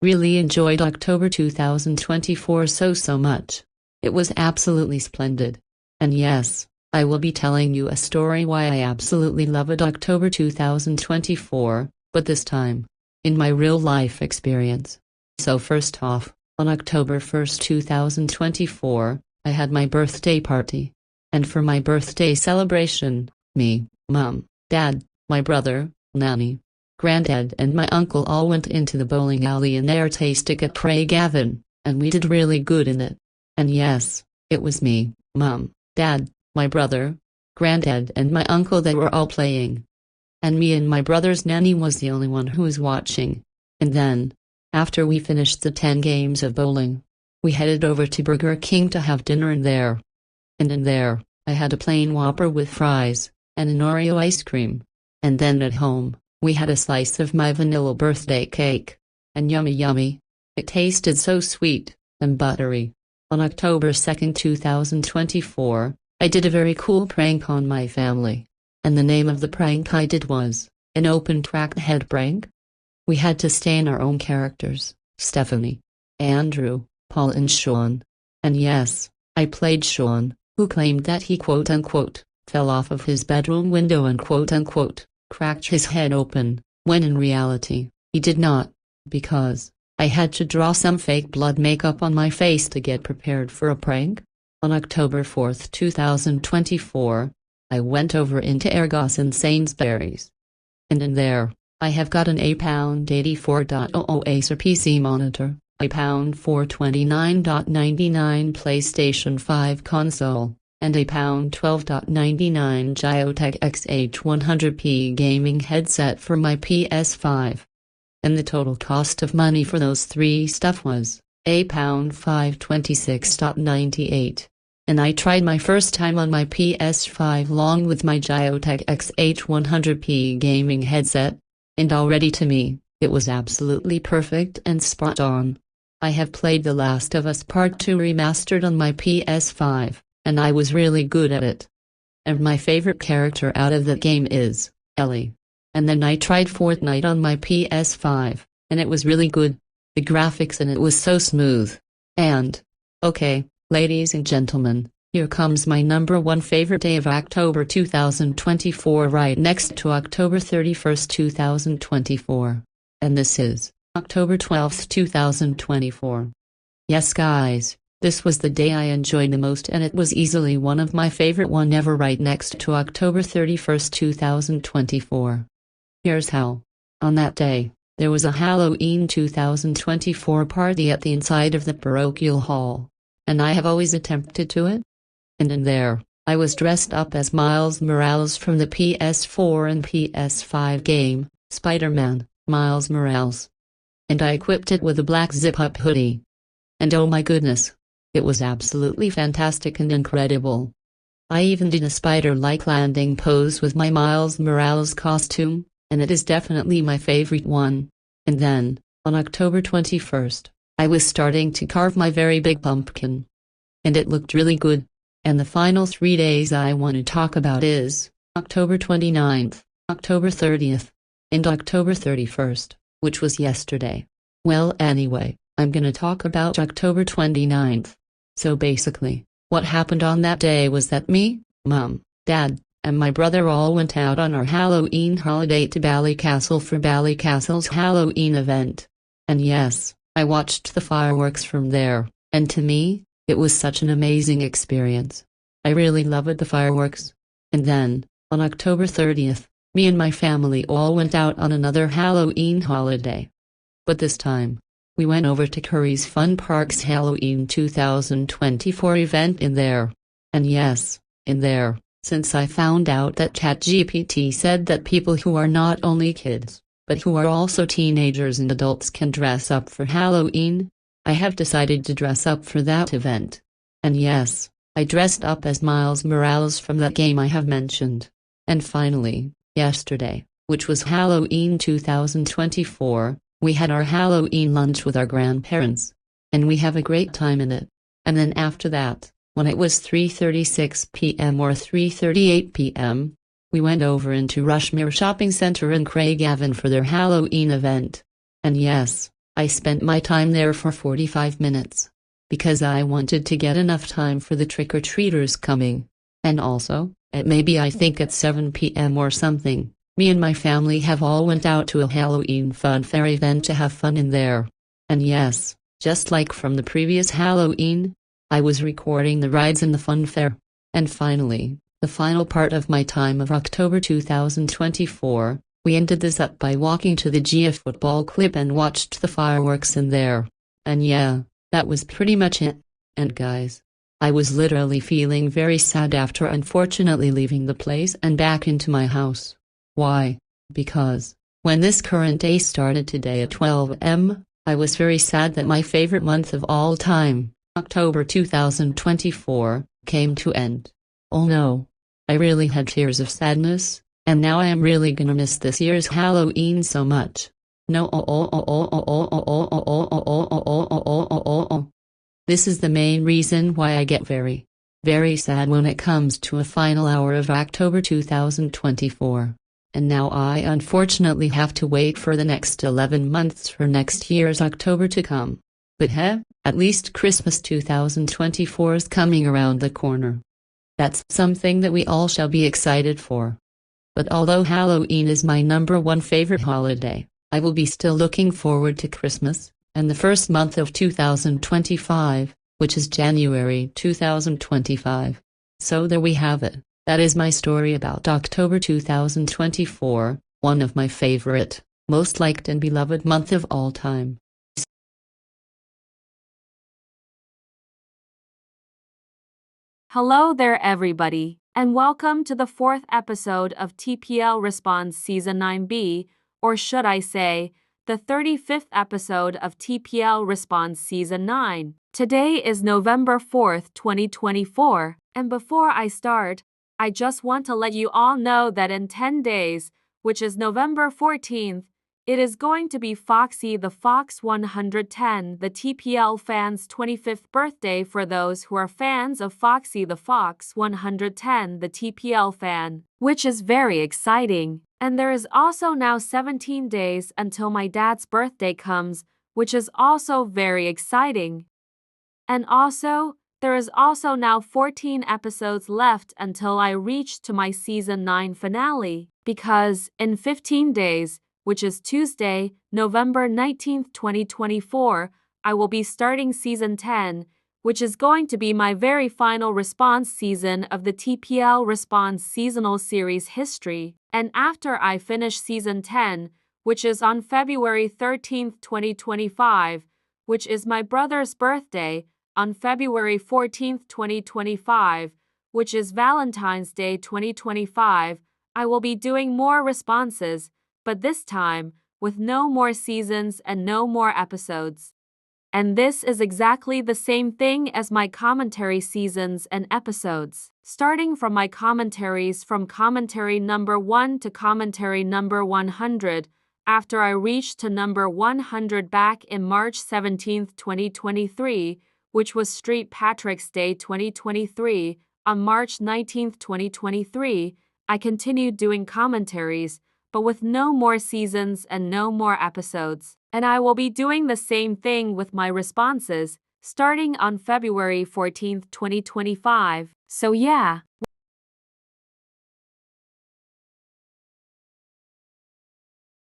enjoyed October 2024 so much. It was absolutely splendid. And yes, I will be telling you a story why I absolutely loved October 2024, but this time, in my real life experience. So first off, on October 1st 2024, I had my birthday party. And for my birthday celebration, me, Mom, Dad, my brother, Nanny, Granddad and my uncle all went into the bowling alley in Airtastic at Gavin, and we did really good in it. And yes, it was me, Mom, Dad, my brother, Granddad and my uncle that were all playing. And me and my brother's nanny was the only one who was watching. And then, after we finished the 10 games of bowling, we headed over to Burger King to have dinner in there. And in there, I had a plain Whopper with fries, and an Oreo ice cream. And then at home, we had a slice of my vanilla birthday cake. And yummy. It tasted so sweet and buttery. On October 2nd 2024, I did a very cool prank on my family. And the name of the prank I did was an open track head prank. We had to stay in our own characters, Stephanie, Andrew, Paul and Sean. And yes, I played Sean, who claimed that he quote-unquote, fell off of his bedroom window and quote-unquote, cracked his head open, when in reality, he did not, because I had to draw some fake blood makeup on my face to get prepared for a prank. On October 4, 2024, I went over into Argos and Sainsbury's. And in there, I have got an £84.00 Acer PC monitor, a £429.99 PlayStation 5 console, and a £12.99 Giotech XH100p gaming headset for my PS5. And the total cost of money for those three stuff was £526.98. And I tried my first time on my PS5 along with my Giotech XH100p gaming headset, and already to me, it was absolutely perfect and spot on. I have played The Last of Us Part 2 remastered on my PS5, and I was really good at it. And my favorite character out of the game is Ellie. And then I tried Fortnite on my PS5, and it was really good. The graphics in it was so smooth. And, okay, ladies and gentlemen, here comes my number one favorite day of October 2024 right next to October 31st 2024. And this is October 12th 2024. Yes guys, this was the day I enjoyed the most and it was easily one of my favorite one ever right next to October 31st 2024. Here's how. On that day, there was a Halloween 2024 party at the inside of the parochial hall. And I have always attempted to it. And in there, I was dressed up as Miles Morales from the PS4 and PS5 game, Spider-Man, Miles Morales. And I equipped it with a black zip-up hoodie. And oh my goodness, it was absolutely fantastic and incredible. I even did a spider-like landing pose with my Miles Morales costume, and it is definitely my favorite one. And then, on October 21st, I was starting to carve my very big pumpkin. And it looked really good. And the final 3 days I want to talk about is October 29th, October 30th, and October 31st, which was yesterday. Well anyway, I'm gonna talk about October 29th. So basically, what happened on that day was that me, Mom, Dad, and my brother all went out on our Halloween holiday to Ballycastle for Ballycastle's Halloween event. And yes, I watched the fireworks from there, and to me, it was such an amazing experience. I really loved the fireworks. And then, on October 30th, me and my family all went out on another Halloween holiday. But this time, we went over to Curry's Fun Park's Halloween 2024 event in there. And yes, in there, since I found out that ChatGPT said that people who are not only kids, but who are also teenagers and adults can dress up for Halloween, I have decided to dress up for that event. And yes, I dressed up as Miles Morales from that game I have mentioned. And finally, yesterday, which was Halloween 2024, we had our Halloween lunch with our grandparents. And we have a great time in it. And then after that, when it was 3:36 p.m. or 3:38 p.m., we went over into Rushmere Shopping Centre in Craigavon for their Halloween event. And yes, I spent my time there for 45 minutes. Because I wanted to get enough time for the trick-or-treaters coming. And also, at maybe I think at 7 p.m. or something, me and my family have all went out to a Halloween fun fair event to have fun in there. And yes, just like from the previous Halloween, I was recording the rides in the fun fair. And finally, the final part of my time of October 2024, we ended this up by walking to the GF football clip and watched the fireworks in there. And yeah, that was pretty much it. And guys, I was literally feeling very sad after unfortunately leaving the place and back into my house. Why? Because, when this current day started today at 12 am, I was very sad that my favorite month of all time, October 2024, came to end. Oh no. I really had tears of sadness, and now I am really gonna miss this year's Halloween so much. No. This is the main reason why I get very, very sad when it comes to a final hour of October 2024. and now I unfortunately have to wait for the next 11 months for next year's October to come. But at least Christmas 2024 is coming around the corner. That's something that we all shall be excited for. But although Halloween is my #1 favorite holiday, I will be still looking forward to Christmas, and the first month of 2025, which is January 2025. So there we have it. That is my story about October 2024, one of my favorite, most liked and beloved month of all time. Hello there, everybody, and welcome to the 4th episode of TPL Responds Season 9B, or should I say, the 35th episode of TPL Responds Season 9. Today is November 4th, 2024, and before I start, I just want to let you all know that in 10 days, which is November 14th, it is going to be Foxy the Fox 110, the TPL fans' 25th birthday for those who are fans of Foxy the Fox 110, the TPL fan, which is very exciting. And there is also now 17 days until my dad's birthday comes, which is also very exciting. And also, there is also now 14 episodes left until I reach to my Season 9 finale, because in 15 days, which is Tuesday, November 19th, 2024, I will be starting Season 10, which is going to be my very final response season of the TPL Response Seasonal Series history. And after I finish Season 10, which is on February 13th, 2025, which is my brother's birthday, on February 14th, 2025, which is Valentine's Day 2025, I will be doing more responses, but this time, with no more seasons and no more episodes. And this is exactly the same thing as my commentary seasons and episodes. Starting from my commentaries from commentary number 1 to commentary number 100, after I reached to number 100 back in March 17th, 2023, which was St. Patrick's Day 2023, on March 19th, 2023, I continued doing commentaries, but with no more seasons and no more episodes. And I will be doing the same thing with my responses, starting on February 14th, 2025. So yeah.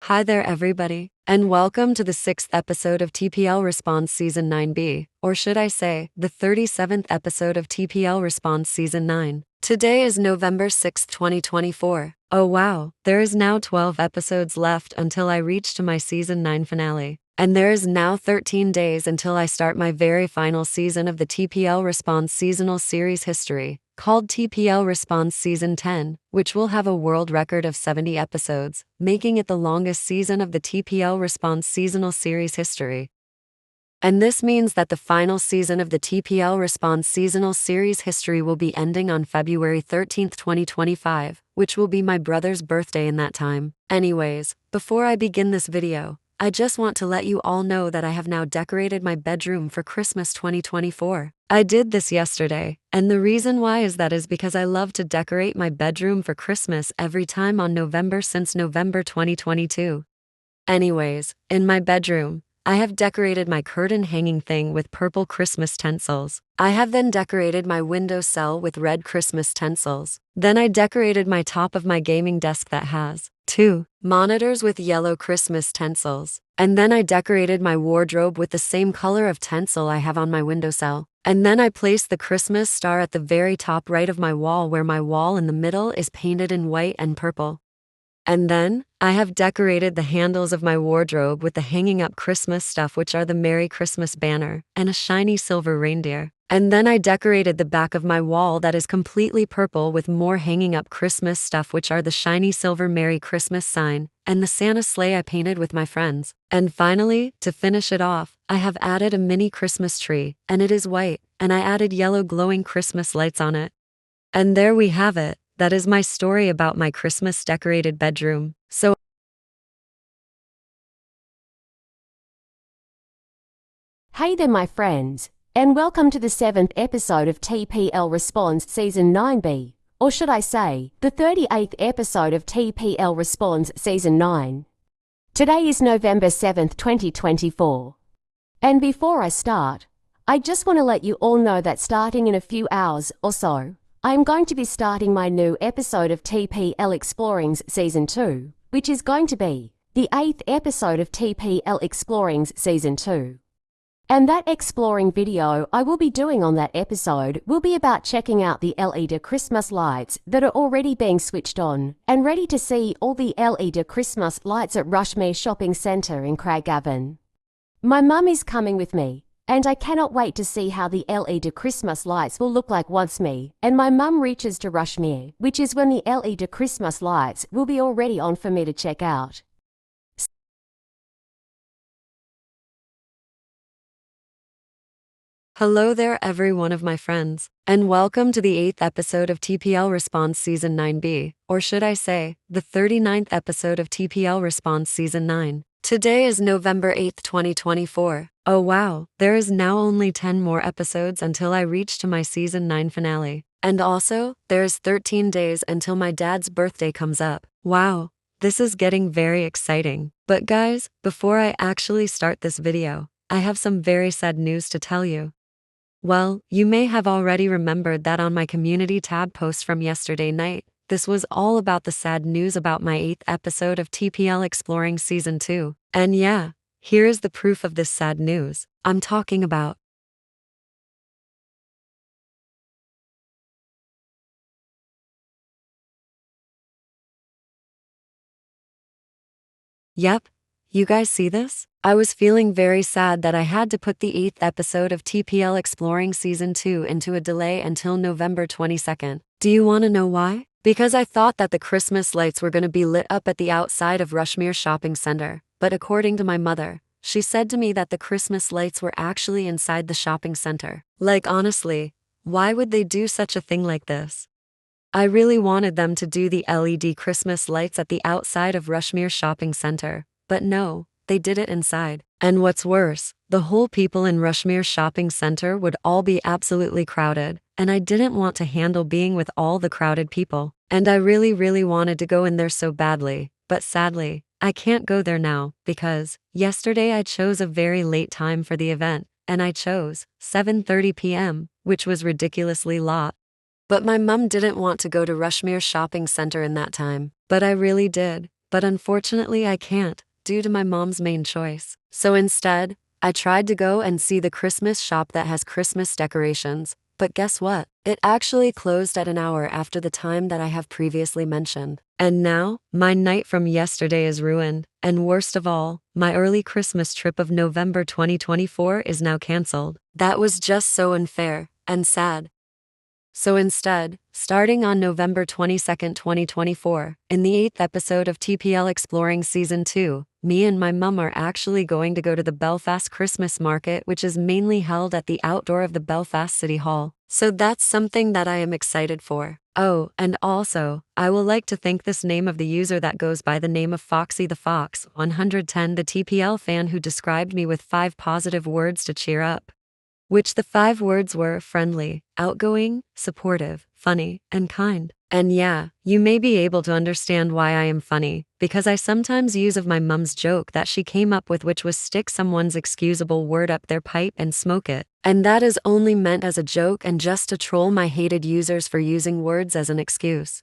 Hi there, everybody, and welcome to the 6th episode of TPL Response Season 9B, or should I say, the 37th episode of TPL Response Season 9. Today is November 6th, 2024. Oh wow, there is now 12 episodes left until I reach to my Season 9 finale. And there is now 13 days until I start my very final season of the TPL Response Seasonal Series history, called TPL Response Season 10, which will have a world record of 70 episodes, making it the longest season of the TPL Response Seasonal Series history. And this means that the final season of the TPL Response Seasonal Series history will be ending on February 13th, 2025, which will be my brother's birthday in that time. Anyways, before I begin this video, I just want to let you all know that I have now decorated my bedroom for Christmas 2024. I did this yesterday, and the reason why is because I love to decorate my bedroom for Christmas every time on November since November 2022. Anyways, in my bedroom, I have decorated my curtain hanging thing with purple Christmas stencils. I have then decorated my window sill with red Christmas stencils. Then I decorated my top of my gaming desk that has 2 monitors with yellow Christmas stencils. And then I decorated my wardrobe with the same color of stencil I have on my windowsill. And then I placed the Christmas star at the very top right of my wall, where my wall in the middle is painted in white and purple. And then, I have decorated the handles of my wardrobe with the hanging up Christmas stuff, which are the Merry Christmas banner and a shiny silver reindeer. And then I decorated the back of my wall that is completely purple with more hanging up Christmas stuff, which are the shiny silver Merry Christmas sign and the Santa sleigh I painted with my friends. And finally, to finish it off, I have added a mini Christmas tree, and it is white, and I added yellow glowing Christmas lights on it. And there we have it. That is my story about my Christmas decorated bedroom. So hey there, my friends, and welcome to the 7th episode of TPL Response Season 9B, or should I say, the 38th episode of TPL Responds Season 9. Today is November 7th, 2024. And before I start, I just want to let you all know that starting in a few hours or so, I am going to be starting my new episode of TPL Explorings Season 2, which is going to be the 8th episode of TPL Explorings Season 2. And that exploring video I will be doing on that episode will be about checking out the LED Christmas lights that are already being switched on and ready to see all the LED Christmas lights at Rushmere Shopping Centre in Craigavon. My mum is coming with me, and I cannot wait to see how the LED Christmas lights will look like once me and my mum reaches to Rushmere, which is when the LED Christmas lights will be already on for me to check out. Hello there, every one of my friends, and welcome to the 8th episode of TPL Response Season 9B, or should I say, the 39th episode of TPL Response Season 9. Today is November 8th, 2024. Oh wow, there is now only 10 more episodes until I reach to my Season 9 finale. And also, there's 13 days until my dad's birthday comes up. Wow, this is getting very exciting. But guys, before I actually start this video, I have some very sad news to tell you. Well, you may have already remembered that on my community tab post from yesterday night, this was all about the sad news about my 8th episode of TPL Exploring Season 2. And yeah, here is the proof of this sad news. I'm talking about Yep. You guys see this? I was feeling very sad that I had to put the 8th episode of TPL Exploring Season 2 into a delay until November 22nd. Do you want to know why? Because I thought that the Christmas lights were going to be lit up at the outside of Rushmere Shopping Center, but according to my mother, she said to me that the Christmas lights were actually inside the shopping center. Like honestly, why would they do such a thing like this? I really wanted them to do the LED Christmas lights at the outside of Rushmere Shopping Center, but no, they did it inside. And what's worse, the whole people in Rushmere Shopping Center would all be absolutely crowded, and I didn't want to handle being with all the crowded people. And I really wanted to go in there so badly, but sadly, I can't go there now because yesterday I chose a very late time for the event, and I chose 7:30 p.m., which was ridiculously late. But my mum didn't want to go to Rushmere Shopping Center in that time, but I really did. But unfortunately I can't, due to my mom's main choice. So instead, I tried to go and see the Christmas shop that has Christmas decorations, but guess what? It actually closed at an hour after the time that I have previously mentioned. And now, my night from yesterday is ruined, and worst of all, my early Christmas trip of November 2024 is now cancelled. That was just so unfair and sad. So instead, starting on November 22nd, 2024, in the 8th episode of TPL Exploring Season 2, me and my mum are actually going to go to the Belfast Christmas Market, which is mainly held at the outdoor of the Belfast City Hall. So that's something that I am excited for. Oh, and also, I will like to thank this name of the user that goes by the name of Foxy the Fox 110, the TPL fan who described me with 5 positive words to cheer up. Which the 5 words were friendly, outgoing, supportive, funny, and kind. And yeah, you may be able to understand why I am funny, because I sometimes use of my mum's joke that she came up with, which was stick someone's excusable word up their pipe and smoke it. And that is only meant as a joke and just to troll my hated users for using words as an excuse.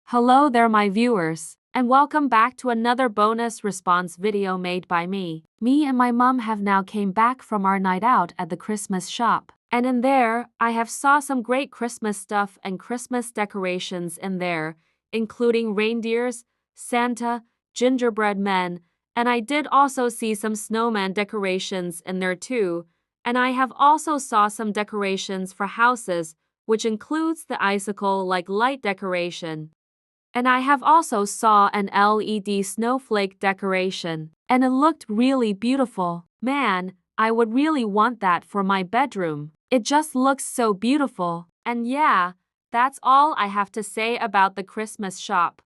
Hello there, my viewers, and welcome back to another bonus response video made by me. Me and my mum have now came back from our night out at the Christmas shop, and in there, I have saw some great Christmas stuff and Christmas decorations in there, including reindeers, Santa, gingerbread men, and I did also see some snowman decorations in there too, and I have also saw some decorations for houses, which includes the icicle-like light decoration. And I have also saw an LED snowflake decoration, and it looked really beautiful. Man, I would really want that for my bedroom. It just looks so beautiful. And yeah, that's all I have to say about the Christmas shop.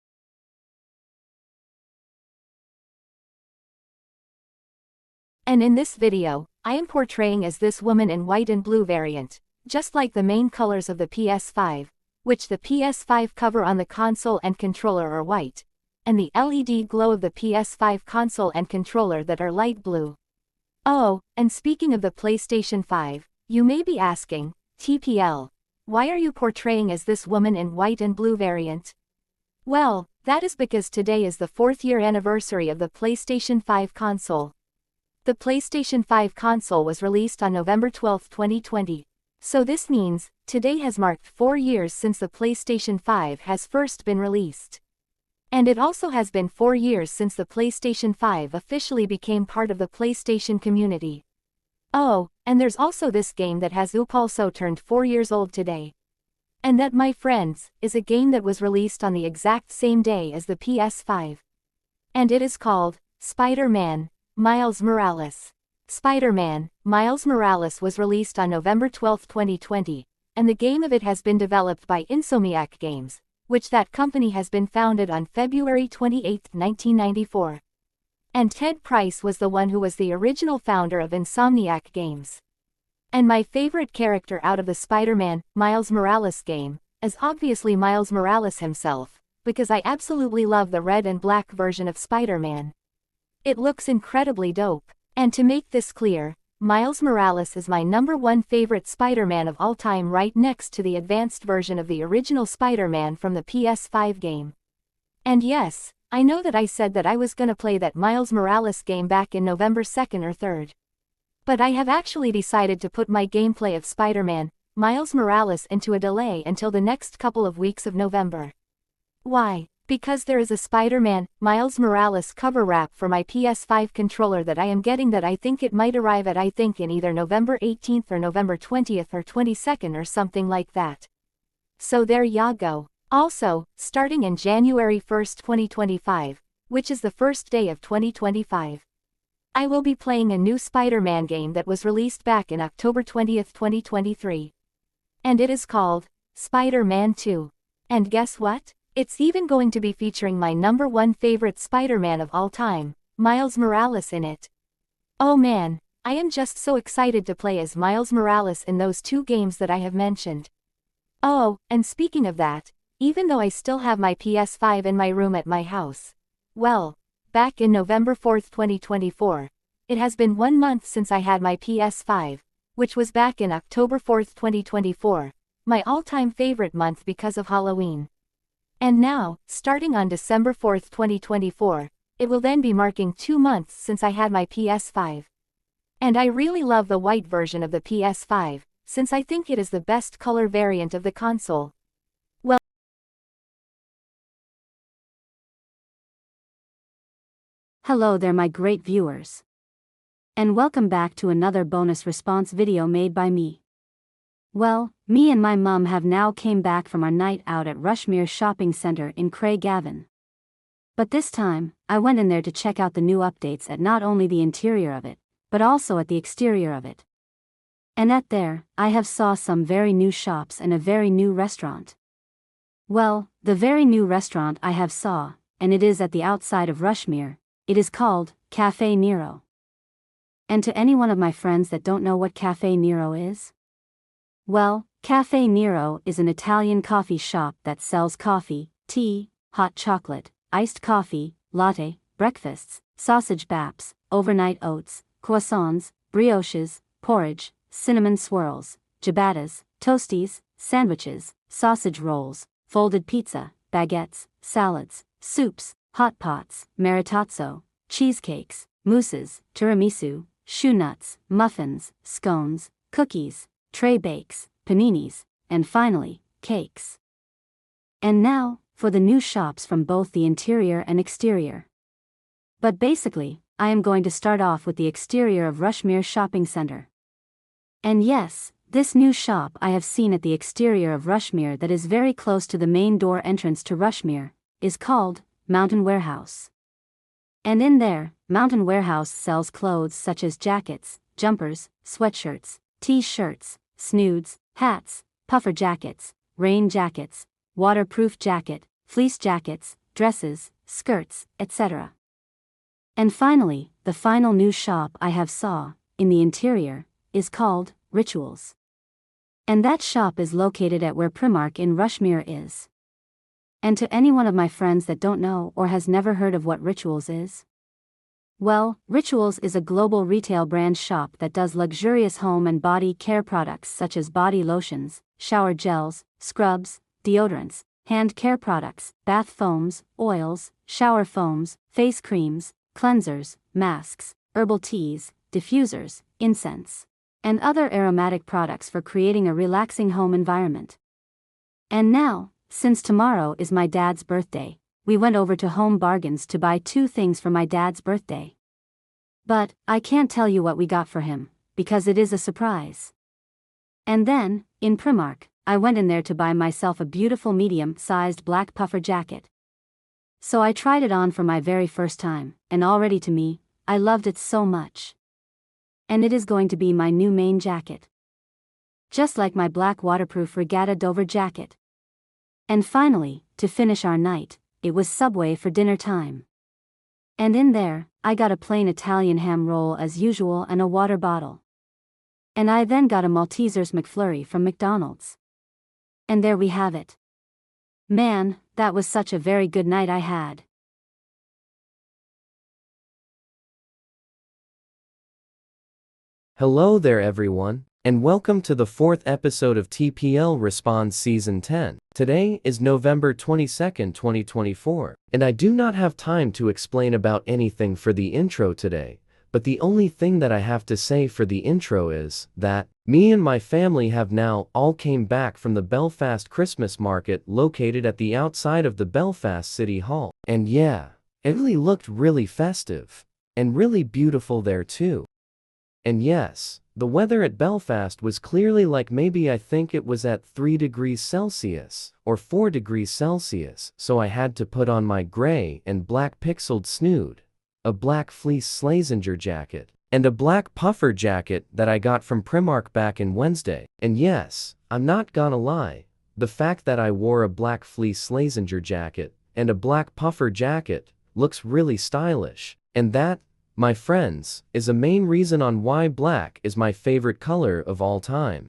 And in this video, I am portraying as this woman in white and blue variant, just like the main colors of the PS5, which the PS5 cover on the console and controller are white, and the LED glow of the PS5 console and controller that are light blue. Oh, and speaking of the PlayStation 5, you may be asking, TPL, why are you portraying as this woman in white and blue variant? Well, that is because today is the 4th year anniversary of the PlayStation 5 console. The PlayStation 5 console was released on November 12, 2020. So this means, today has marked 4 years since the PlayStation 5 has first been released. And it also has been 4 years since the PlayStation 5 officially became part of the PlayStation community. Oh, and there's also this game that has also turned 4 years old today. And that, my friends, is a game that was released on the exact same day as the PS5. And it is called Spider-Man, Miles Morales. Spider-Man, Miles Morales was released on November 12, 2020, and the game of it has been developed by Insomniac Games, which that company has been founded on February 28, 1994. And Ted Price was the one who was the original founder of Insomniac Games. And my favorite character out of the Spider-Man, Miles Morales game, is obviously Miles Morales himself, because I absolutely love the red and black version of Spider-Man. It looks incredibly dope. And to make this clear, Miles Morales is my #1 favorite Spider-Man of all time, right next to the advanced version of the original Spider-Man from the PS5 game. And yes, I know that I said that I was gonna play that Miles Morales game back in November 2nd or 3rd. But I have actually decided to put my gameplay of Spider-Man, Miles Morales into a delay until the next couple of weeks of November. Why? Because there is a Spider-Man, Miles Morales cover wrap for my PS5 controller that I am getting that I think it might arrive at in either November 18th or November 20th or 22nd or something like that. So there ya go. Also, starting in January 1st, 2025, which is the first day of 2025, I will be playing a new Spider-Man game that was released back in October 20th, 2023. And it is called Spider-Man 2. And guess what? It's even going to be featuring my #1 favorite Spider-Man of all time, Miles Morales in it. Oh man, I am just so excited to play as Miles Morales in those 2 games that I have mentioned. Oh, and speaking of that, even though I still have my PS5 in my room at my house, well, back in November 4th, 2024, it has been 1 month since I had my PS5, which was back in October 4th, 2024, my all-time favorite month because of Halloween. And now, starting on December 4th, 2024, it will then be marking 2 months since I had my PS5. And I really love the white version of the PS5, since I think it is the best color variant of the console. Well, hello there my great viewers. And welcome back to another bonus response video made by me. Well, me and my mum have now came back from our night out at Rushmere Shopping Centre in Craigavon. But this time, I went in there to check out the new updates at not only the interior of it, but also at the exterior of it. And at there, I have saw some very new shops and a very new restaurant. Well, the very new restaurant I have saw, and it is at the outside of Rushmere, it is called Cafe Nero. And to any one of my friends that don't know what Cafe Nero is? Well, Cafe Nero is an Italian coffee shop that sells coffee, tea, hot chocolate, iced coffee, latte, breakfasts, sausage baps, overnight oats, croissants, brioches, porridge, cinnamon swirls, ciabattas, toasties, sandwiches, sausage rolls, folded pizza, baguettes, salads, soups, hot pots, maritozzo, cheesecakes, mousses, tiramisu, shoe nuts, muffins, scones, cookies, tray bakes, paninis, and finally, cakes. And now, for the new shops from both the interior and exterior. But basically, I am going to start off with the exterior of Rushmere Shopping Centre. And yes, this new shop I have seen at the exterior of Rushmere that is very close to the main door entrance to Rushmere, is called Mountain Warehouse. And in there, Mountain Warehouse sells clothes such as jackets, jumpers, sweatshirts, t-shirts, snoods, hats, puffer jackets, rain jackets, waterproof jacket, fleece jackets, dresses, skirts, etc. And finally, the final new shop I have saw, in the interior, is called Rituals. And that shop is located at where Primark in Rushmere is. And to any one of my friends that don't know or has never heard of what Rituals is, well, Rituals is a global retail brand shop that does luxurious home and body care products such as body lotions, shower gels, scrubs, deodorants, hand care products, bath foams, oils, shower foams, face creams, cleansers, masks, herbal teas, diffusers, incense, and other aromatic products for creating a relaxing home environment. And now, since tomorrow is my dad's birthday, we went over to Home Bargains to buy 2 things for my dad's birthday. But I can't tell you what we got for him, because it is a surprise. And then, in Primark, I went in there to buy myself a beautiful medium-sized black puffer jacket. So I tried it on for my very first time, and already to me, I loved it so much. And it is going to be my new main jacket. Just like my black waterproof regatta Dover jacket. And finally, to finish our night, it was Subway for dinner time. And in there, I got a plain Italian ham roll as usual and a water bottle. And I then got a Maltesers McFlurry from McDonald's. And there we have it. Man, that was such a very good night I had. Hello there everyone, and welcome to the 4th episode of TPL Responds Season 10. Today is November 22nd, 2024, and I do not have time to explain about anything for the intro today, but the only thing that I have to say for the intro is that me and my family have now all came back from the Belfast Christmas market located at the outside of the Belfast City Hall. And yeah, it really looked really festive, and really beautiful there too. And yes, the weather at Belfast was clearly like maybe I think it was at 3 degrees Celsius, or 4 degrees Celsius, so I had to put on my grey and black pixeled snood, a black fleece Slazenger jacket, and a black puffer jacket that I got from Primark back in Wednesday. And yes, I'm not gonna lie, the fact that I wore a black fleece Slazenger jacket and a black puffer jacket looks really stylish, and that, my friends, is a main reason on why black is my favorite color of all time.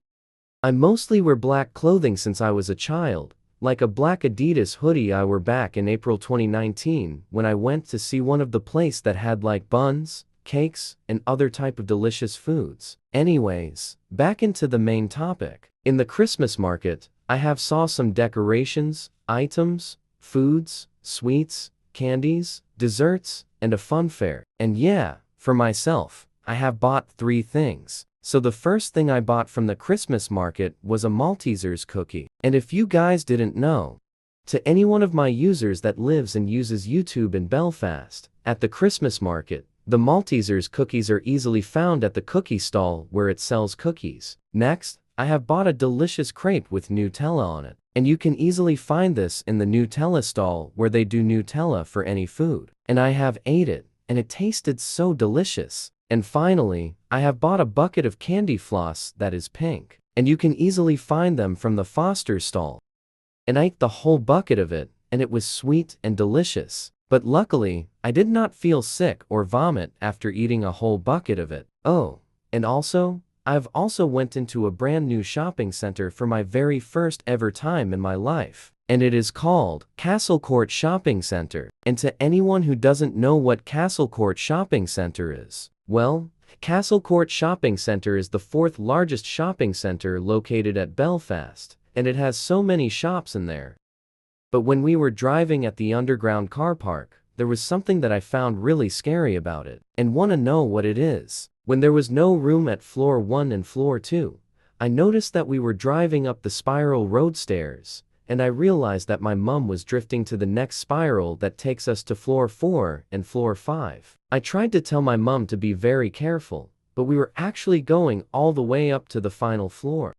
I mostly wear black clothing since I was a child, like a black Adidas hoodie I wore back in April 2019 when I went to see one of the place that had like buns, cakes, and other type of delicious foods. Anyways, back into the main topic. In the Christmas market, I have saw some decorations, items, foods, sweets, candies, desserts, and a fun fair. And yeah, for myself, I have bought 3 things. So the first thing I bought from the Christmas market was a Maltesers cookie. And if you guys didn't know, to any one of my users that lives and uses YouTube in Belfast, at the Christmas market, the Maltesers cookies are easily found at the cookie stall where it sells cookies. Next, I have bought a delicious crepe with Nutella on it. And you can easily find this in the Nutella stall where they do Nutella for any food. And I have ate it, and it tasted so delicious. And finally, I have bought a bucket of candy floss that is pink. And you can easily find them from the Foster's stall. And I ate the whole bucket of it, and it was sweet and delicious. But luckily, I did not feel sick or vomit after eating a whole bucket of it. Oh, and also, I've also went into a brand new shopping center for my very first ever time in my life. And it is called Castle Court Shopping Center. And to anyone who doesn't know what Castle Court Shopping Center is, well, Castle Court Shopping Center is the 4th largest shopping center located at Belfast, and it has so many shops in there. But when we were driving at the underground car park, there was something that I found really scary about it. And wanna know what it is? When there was no room at floor 1 and floor 2, I noticed that we were driving up the spiral road stairs, and I realized that my mum was drifting to the next spiral that takes us to floor 4 and floor 5. I tried to tell my mum to be very careful, but we were actually going all the way up to the final floor.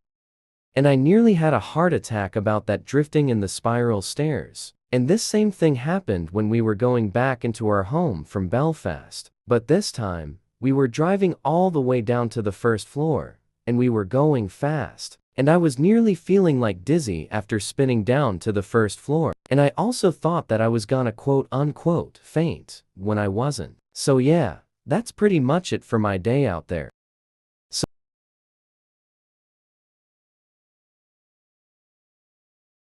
And I nearly had a heart attack about that drifting in the spiral stairs. And this same thing happened when we were going back into our home from Belfast. But this time, we were driving all the way down to the 1st floor, and we were going fast. And I was nearly feeling like dizzy after spinning down to the 1st floor. And I also thought that I was gonna quote unquote faint, when I wasn't. So yeah, that's pretty much it for my day out there.